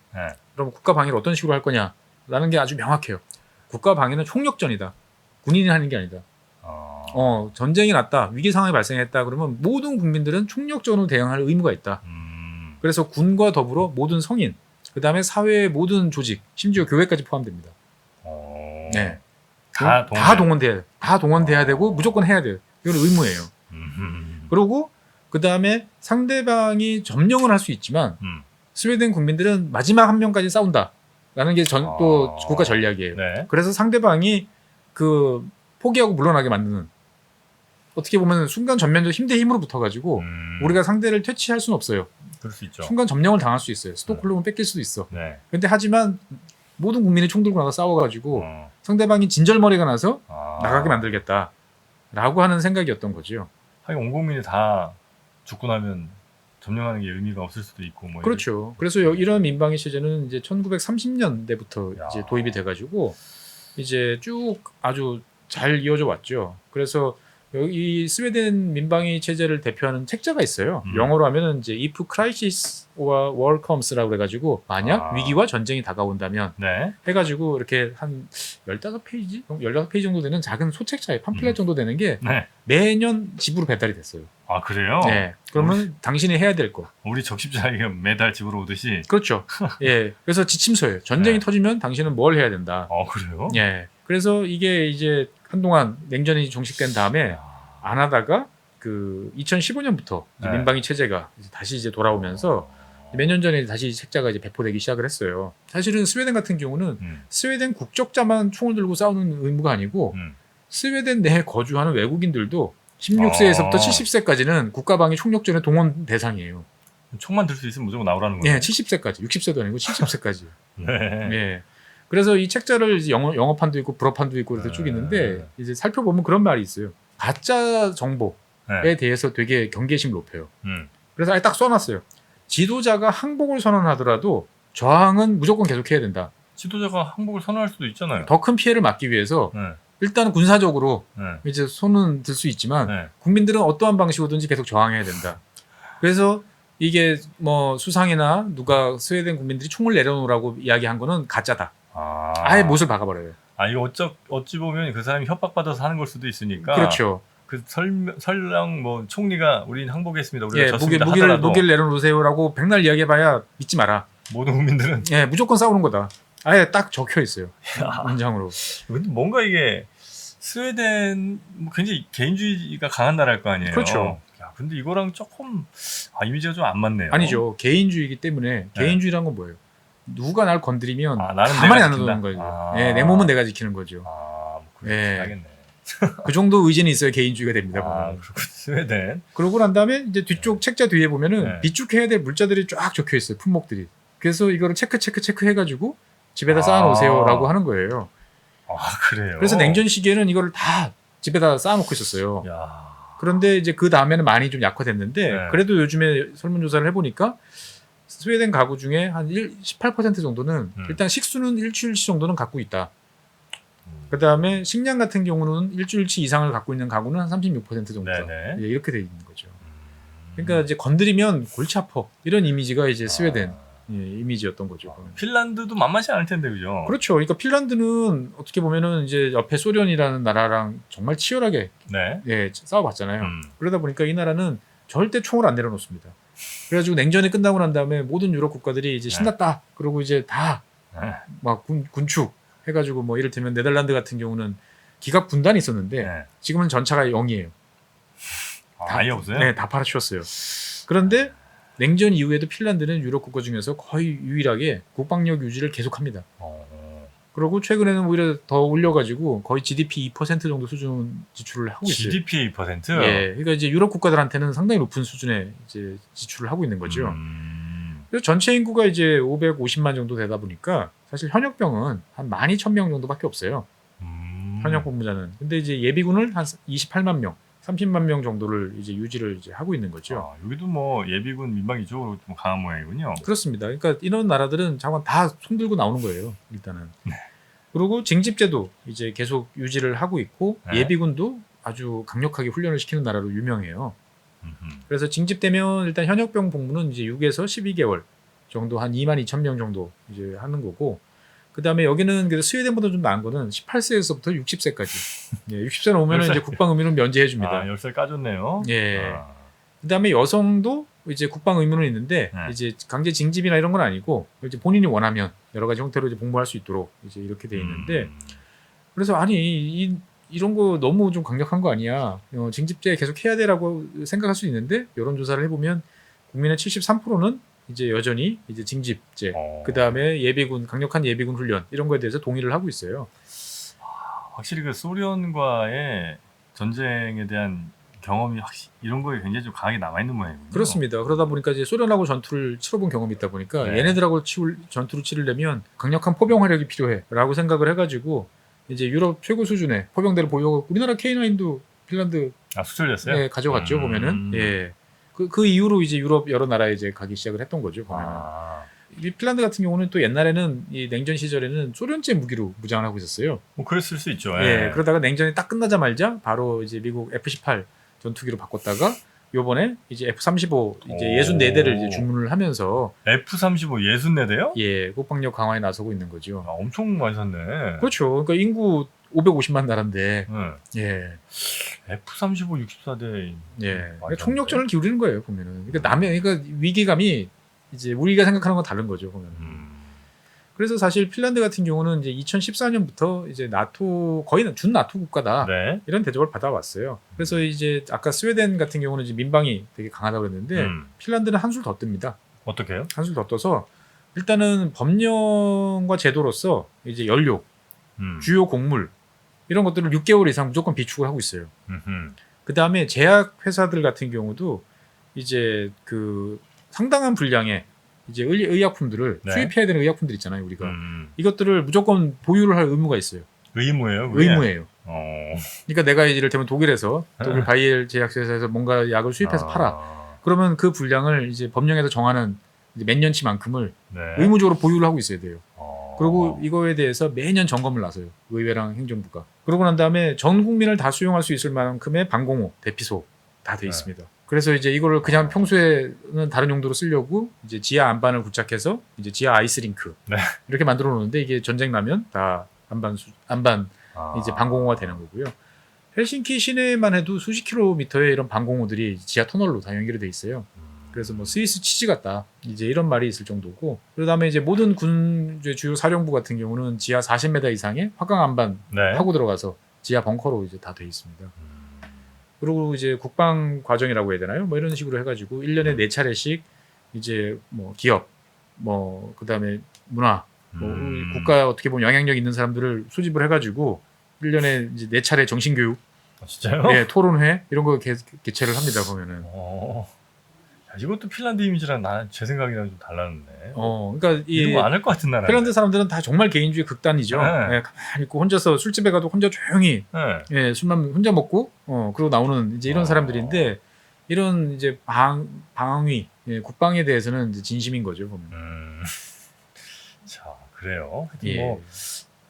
그럼 국가 방위를 어떤 식으로 할 거냐라는 게 아주 명확해요. 국가 방위는 총력전이다. 군인이 하는 게 아니다. 전쟁이 났다, 위기 상황이 발생했다 그러면 모든 국민들은 총력전으로 대응할 의무가 있다. 그래서 군과 더불어 모든 성인, 그 다음에 사회의 모든 조직, 심지어 교회까지 포함됩니다. 네, 다 동원돼야 되고 무조건 해야 돼요. 이건 의무예요. 그리고 그 다음에 상대방이 점령을 할 수 있지만 스웨덴 국민들은 마지막 한 명까지 싸운다라는 게 또 국가 전략이에요. 네. 그래서 상대방이 그 포기하고 물러나게 만드는, 어떻게 보면 순간 전면적 힘 대 힘으로 붙어가지고 우리가 상대를 퇴치할 수는 없어요. 그럴 수 있죠. 순간 점령을 당할 수 있어요. 스톡홀름은 뺏길 수도 있어. 네. 근데 하지만 모든 국민이 총 들고 나가 싸워가지고 상대방이 진절머리가 나서 나가게 만들겠다라고 하는 생각이었던 거죠. 하긴 온 국민이 다 죽고 나면 점령하는 게 의미가 없을 수도 있고 뭐. 그렇죠. 그래서 이런 민방위 체제는 이제 1930년대부터 이제 도입이 돼가지고 이제 쭉 아주 잘 이어져 왔죠. 그래서 여기 스웨덴 민방위 체제를 대표하는 책자가 있어요. 영어로 하면은 이제 If Crisis or War Comes라고 그래가지고 만약 위기와 전쟁이 다가온다면 해가지고 이렇게 한 15페이지? 15페이지 정도 되는 작은 소책자에 팜플렛 정도 되는 게 매년 집으로 배달이 됐어요. 아 그래요? 네. 그러면 당신이 해야 될 거. 우리 적십자에게 매달 집으로 오듯이. 그렇죠. 예. 그래서 지침서예요. 전쟁이 터지면 당신은 뭘 해야 된다. 아 그래요? 예. 그래서 이게 이제 한동안 냉전이 종식된 다음에 안 하다가 그 2015년부터 민방위 체제가 다시 이제 돌아오면서 몇 년 전에 다시 책자가 이제 배포되기 시작을 했어요. 사실은 스웨덴 같은 경우는 스웨덴 국적자만 총을 들고 싸우는 의무가 아니고 스웨덴 내에 거주하는 외국인들도 16세에서부터 70세까지는 국가방위 총력전의 동원 대상이에요. 총만 들 수 있으면 무조건 나오라는 거예요? 네, 70세까지. 60세도 아니고 70세까지. 네. 네. 그래서 이 책자를 이제 영어판도 있고 불어판도 있고 이렇게 쭉 있는데 이제 살펴보면 그런 말이 있어요. 가짜 정보에 대해서 되게 경계심을 높여요. 그래서 아예 딱 써놨어요. 지도자가 항복을 선언하더라도 저항은 무조건 계속해야 된다. 지도자가 항복을 선언할 수도 있잖아요. 더 큰 피해를 막기 위해서 일단은 군사적으로 이제 손은 들 수 있지만 국민들은 어떠한 방식으로든지 계속 저항해야 된다. 그래서 이게 뭐 수상이나 누가 스웨덴 국민들이 총을 내려놓으라고 이야기한 거는 가짜다. 아예 못을 박아버려요. 이거 어찌 보면 그 사람이 협박받아서 하는 걸 수도 있으니까. 그렇죠. 그 설령 총리가 우린 항복했습니다. 우리가 졌습니다. 무기를 내려놓으세요라고 백날 이야기해봐야 믿지 마라. 모든 국민들은 예, 무조건 싸우는 거다. 아예 딱 적혀 있어요. 문장으로. 근데 뭔가 이게 스웨덴 굉장히 개인주의가 강한 나라일 거 아니에요. 그렇죠. 야, 근데 이거랑 조금 이미지가 좀 안 맞네요. 아니죠. 개인주의이기 때문에 개인주의란 건 뭐예요? 누가 날 건드리면 나는 가만히 내가 안 놔두는 거죠. 예, 내 몸은 내가 지키는 거죠. 뭐 예. 하겠네. 그 정도 의지는 있어야 개인주의가 됩니다. 그렇군. 스웨덴. 그러고 난 다음에 이제 뒤쪽 책자 뒤에 보면은 네. 비축해야 될 물자들이 쫙 적혀 있어요. 품목들이. 그래서 이거를 체크 해가지고 집에다 쌓아놓으세요라고 하는 거예요. 그래요. 그래서 냉전 시기에는 이거를 다 집에다 쌓아놓고 있었어요. 야. 그런데 이제 그 다음에는 많이 좀 약화됐는데 네. 그래도 요즘에 설문조사를 해보니까 스웨덴 가구 중에 한 18% 정도는 일단 식수는 일주일치 정도는 갖고 있다. 그 다음에 식량 같은 경우는 일주일치 이상을 갖고 있는 가구는 한 36% 정도. 예, 이렇게 돼 있는 거죠. 그러니까 이제 건드리면 골치 아파. 이런 이미지가 이제 스웨덴 이미지였던 거죠. 핀란드도 만만치 않을 텐데, 그죠? 그렇죠. 그러니까 핀란드는 어떻게 보면은 이제 옆에 소련이라는 나라랑 정말 치열하게 싸워봤잖아요. 그러다 보니까 이 나라는 절대 총을 안 내려놓습니다. 그래가지고 냉전이 끝나고 난 다음에 모든 유럽 국가들이 이제 신났다. 그러고 이제 다 막 군축 해가지고 뭐 이를테면 네덜란드 같은 경우는 기갑 분단이 있었는데 지금은 전차가 0이에요. 아예 없어요? 네, 다 팔아치웠어요. 그런데 냉전 이후에도 핀란드는 유럽 국가 중에서 거의 유일하게 국방력 유지를 계속합니다. 그리고 최근에는 오히려 더 올려가지고 거의 GDP 2% 정도 수준 지출을 하고 있어요. GDP 2%? 예, 그러니까 이제 유럽 국가들한테는 상당히 높은 수준의 이제 지출을 하고 있는 거죠. 그래서 전체 인구가 이제 550만 정도 되다 보니까 사실 현역병은 한 12,000명 정도밖에 없어요. 현역 복무자는. 근데 이제 예비군을 한 28만 명, 30만 명 정도를 이제 유지를 이제 하고 있는 거죠. 여기도 뭐 예비군 민방위 쪽으로 좀 강한 모양이군요. 그렇습니다. 그러니까 이런 나라들은 자관 다 손들고 나오는 거예요. 일단은. 그리고 징집제도 이제 계속 유지를 하고 있고 예비군도 아주 강력하게 훈련을 시키는 나라로 유명해요. 그래서 징집되면 일단 현역병 복무는 이제 6에서 12개월 정도 한 22,000명 정도 이제 하는 거고, 그 다음에 여기는 그래서 스웨덴보다 좀 나은 거는 18세에서부터 60세까지. 예, 60세 오면은 이제 국방 의무는 면제해 줍니다. 10살 까줬네요. 예. 그 다음에 여성도 이제 국방 의무는 있는데 이제 강제 징집이나 이런 건 아니고 이제 본인이 원하면 여러 가지 형태로 이제 복무할 수 있도록 이제 이렇게 돼 있는데, 그래서 아니 이런 거 너무 좀 강력한 거 아니야? 징집제 계속 해야 돼라고 생각할 수 있는데 여론조사를 해보면 국민의 73%는 이제 여전히 이제 징집제, 그 다음에 예비군, 강력한 예비군 훈련 이런 거에 대해서 동의를 하고 있어요. 확실히 그 소련과의 전쟁에 대한 경험이 이런 거에 굉장히 좀 강하게 남아있는 모양이군요. 그렇습니다. 그러다 보니까 이제 소련하고 전투를 치러본 경험이 있다 보니까 얘네들하고 전투를 치르려면 강력한 포병 화력이 필요해라고 생각을 해가지고 이제 유럽 최고 수준의 포병대를 보유하고, 우리나라 K9도 핀란드 수출됐어요? 네, 가져갔죠. 보면은 그 이후로 이제 유럽 여러 나라에 이제 가기 시작을 했던 거죠. 보면은. 이 핀란드 같은 경우는 또 옛날에는 이 냉전 시절에는 소련제 무기로 무장을 하고 있었어요. 뭐 그랬을 수 있죠. 그러다가 냉전이 딱 끝나자마자 바로 이제 미국 F-18 전투기로 바꿨다가 요번에 이제 F-35 이제 64대를 이제 주문을 하면서 F-35 64대요? 예, 국방력 강화에 나서고 있는 거죠. 엄청 많이 샀네. 그렇죠. 그러니까 인구 550만 나라인데 F-35 64대. 그러니까 총력전을 기울이는 거예요, 보면은. 그러니까 위기감이 이제 우리가 생각하는 건 다른 거죠, 보면은. 그래서 사실 핀란드 같은 경우는 이제 2014년부터 이제 나토, 거의 준 나토 국가다. 이런 대접을 받아왔어요. 그래서 이제 아까 스웨덴 같은 경우는 이제 민방위 되게 강하다고 그랬는데 핀란드는 한술 더 뜹니다. 어떻게 해요? 한술 더 떠서 일단은 법령과 제도로서 이제 연료, 주요 곡물 이런 것들을 6개월 이상 무조건 비축을 하고 있어요. 그 다음에 제약 회사들 같은 경우도 이제 그 상당한 분량의 이제 의약품들을 수입해야 되는 의약품들 있잖아요, 우리가. 이것들을 무조건 보유를 할 의무가 있어요. 의무예요? 그게? 의무예요. 그러니까 내가 이를테면 독일에서 독일 바이엘 제약회사에서 뭔가 약을 수입해서 팔아. 그러면 그 분량을 이제 법령에서 정하는 이제 몇 년치만큼을 의무적으로 보유를 하고 있어야 돼요. 그리고 이거에 대해서 매년 점검을 나서요, 의회랑 행정부가. 그러고 난 다음에 전 국민을 다 수용할 수 있을 만큼의 방공호, 대피소 다 돼 있습니다. 그래서 이제 이거를 그냥 평소에는 다른 용도로 쓰려고 이제 지하 안반을 부착해서 이제 지하 아이스링크 이렇게 만들어 놓는데, 이게 전쟁 나면 다 안반 이제 방공호가 되는 거고요. 헬싱키 시내만 해도 수십 킬로미터의 이런 방공호들이 지하 터널로 다 연결이 돼 있어요. 그래서 뭐 스위스 치즈 같다. 이제 이런 말이 있을 정도고. 그다음에 이제 모든 군 이제 주요 사령부 같은 경우는 지하 40m 이상의 화강 안반 네. 타고 들어가서 지하 벙커로 이제 다 돼 있습니다. 그리고 이제 국방 과정이라고 해야 되나요? 뭐 이런 식으로 해가지고 1년에 4차례씩 이제 뭐 기업, 뭐 그다음에 문화, 뭐 국가에 어떻게 보면 영향력 있는 사람들을 소집을 해가지고 1년에 이제 4차례 정신교육, 진짜요? 예, 토론회 이런 거 개최를 합니다 보면은. 야, 이것도 핀란드 이미지랑 제 생각이랑 좀 달랐네. 그러니까 이런 거 안 할 것 같은 나라. 핀란드 사람들은 다 정말 개인주의 극단이죠. 네. 예, 가만히 있고 혼자서 술집에 가도 혼자 조용히, 네. 예, 술만 혼자 먹고, 그리고 나오는 이제 이런 사람들인데 이런 이제 방위, 예, 국방에 대해서는 이제 진심인 거죠 보면. 자, 그래요. 예.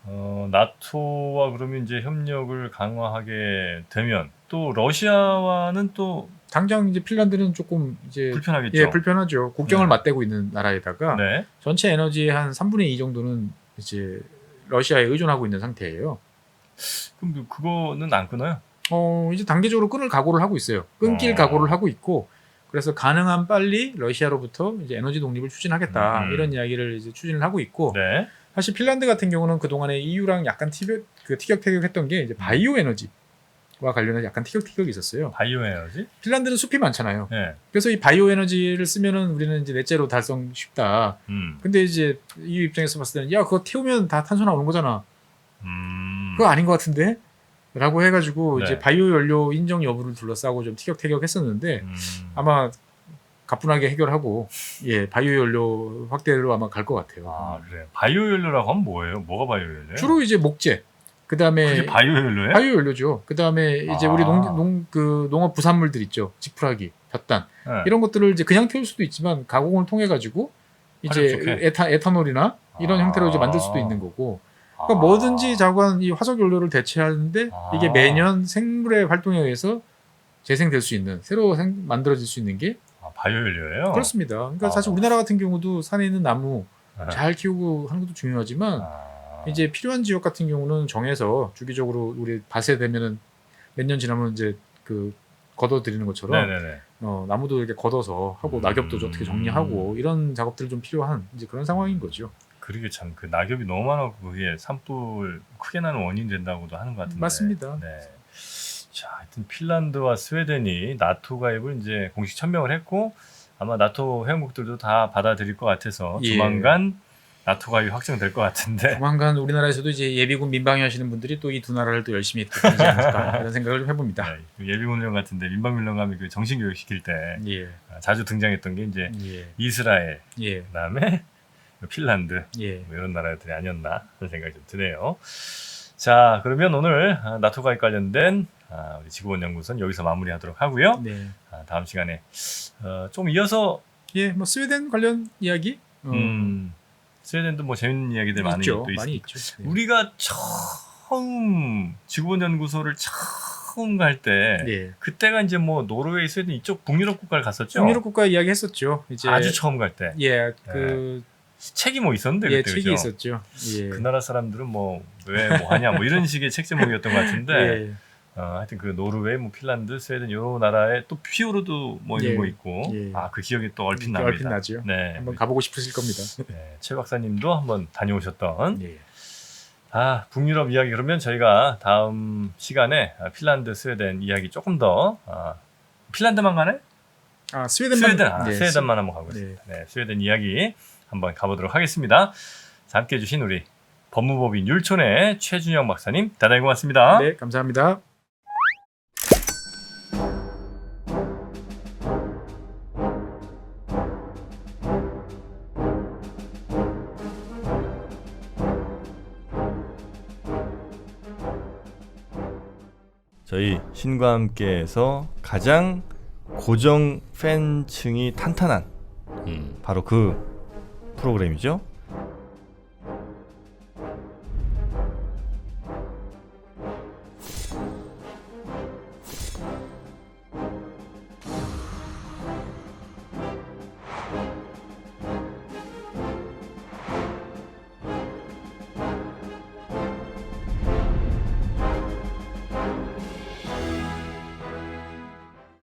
뭐 나토와 그러면 이제 협력을 강화하게 되면 또 러시아와는 또 당장 이제 핀란드는 조금 이제 불편하겠죠. 예, 불편하죠. 국경을 네. 맞대고 있는 나라에다가 네. 전체 에너지의 한 3분의 2 정도는 이제 러시아에 의존하고 있는 상태예요. 그럼 그거는 안 끊어요? 이제 단계적으로 끊을 각오를 하고 있어요. 끊길 각오를 하고 있고, 그래서 가능한 빨리 러시아로부터 이제 에너지 독립을 추진하겠다 이런 이야기를 이제 추진을 하고 있고, 네. 사실 핀란드 같은 경우는 그 동안에 EU랑 약간 티격태격했던 게 이제 바이오 에너지와 관련해서 약간 티격태격이 있었어요. 바이오 에너지? 핀란드는 숲이 많잖아요. 네. 그래서 이 바이오 에너지를 쓰면은 우리는 이제 넷제로 달성 쉽다. 근데 이제 EU 입장에서 봤을 때는 야 그거 태우면 다 탄소 나오는 거잖아. 그거 아닌 것 같은데? 라고 해가지고 네. 이제 바이오 연료 인정 여부를 둘러싸고 좀 티격태격했었는데 아마 가뿐하게 해결하고 예 바이오 연료 확대로 아마 갈 것 같아요. 아 그래요. 바이오 연료라고 하면 뭐예요? 뭐가 바이오 연료예요? 주로 이제 목재. 그다음에 그게 바이오 연료예요? 바이오 연료죠. 그다음에 이제 우리 농업 부산물들 있죠. 지푸라기, 볕단 네. 이런 것들을 이제 그냥 태울 수도 있지만 가공을 통해 가지고 이제 에탄올이나 이런 형태로 이제 만들 수도 있는 거고. 그러니까 뭐든지 자관 이 화석 연료를 대체하는데 이게 매년 생물의 활동에 의해서 재생될 수 있는 새로 만들어질 수 있는 게 바이오 연료예요? 그렇습니다. 그러니까 사실 우리나라 같은 경우도 산에 있는 나무 잘 키우고 하는 것도 중요하지만 이제 필요한 지역 같은 경우는 정해서 주기적으로 우리 밭에 되면은 몇 년 지나면 이제 그 걷어들이는 것처럼 나무도 이렇게 걷어서 하고 낙엽도 어떻게 정리하고 이런 작업들이 좀 필요한 이제 그런 상황인 거죠. 그러게 참 그 낙엽이 너무 많아서 그게 산불 크게 나는 원인이 된다고도 하는 것 같은데. 맞습니다. 네. 자, 하여튼 핀란드와 스웨덴이 나토 가입을 이제 공식 천명을 했고 아마 나토 회원국들도 다 받아들일 것 같아서 조만간 나토 가입이 확정될 것 같은데. 조만간 우리나라에서도 이제 예비군 민방위 하시는 분들이 또 이 두 나라를 또 열심히 하지 않을까 이런 생각을 좀 해봅니다. 네, 예비군 훈련 같은데 민방훈련 가면 그 정신교육 시킬 때 자주 등장했던 게 이제 이스라엘, 그다음에 핀란드 뭐 이런 나라들이 아니었나 하는 생각이 좀 드네요. 자, 그러면 오늘 나토 가입 관련된 우리 지구본 연구소는 여기서 마무리하도록 하고요. 다음 시간에 좀 이어서 뭐 스웨덴 관련 이야기. 스웨덴도 뭐 재밌는 이야기들 많이 또 있습니다. 많이 있죠. 우리가 처음 지구본 연구소를 처음 갈 때 그때가 이제 뭐 노르웨이, 스웨덴 이쪽 북유럽 국가를 갔었죠. 북유럽 국가 이야기 했었죠. 이제 아주 처음 갈 때. 책이 뭐 있었는데 그때 책이 그죠? 있었죠. 그 나라 사람들은 뭐 왜 뭐 하냐 뭐 이런 식의 책 제목이었던 것 같은데 하여튼 그 노르웨이, 뭐 핀란드, 스웨덴 이런 나라에 또 피오르도 뭐 이런 거 있고 그 기억이 또 얼핏 납니다. 얼핏 나죠. 네, 한번 가보고 싶으실 겁니다. 최 박사님도 한번 다녀오셨던 북유럽 이야기. 그러면 저희가 다음 시간에 핀란드, 스웨덴 이야기 조금 더 핀란드만 가네? 스웨덴만 한번 가보겠습니다. 스웨덴 이야기 한번 가보도록 하겠습니다. 자, 함께해 주신 우리 법무법인 율촌의 최준영 박사님 대단히 고맙습니다. 네, 감사합니다. 저희 신과 함께해서 가장 고정 팬층이 탄탄한 바로 그 프로그램이죠.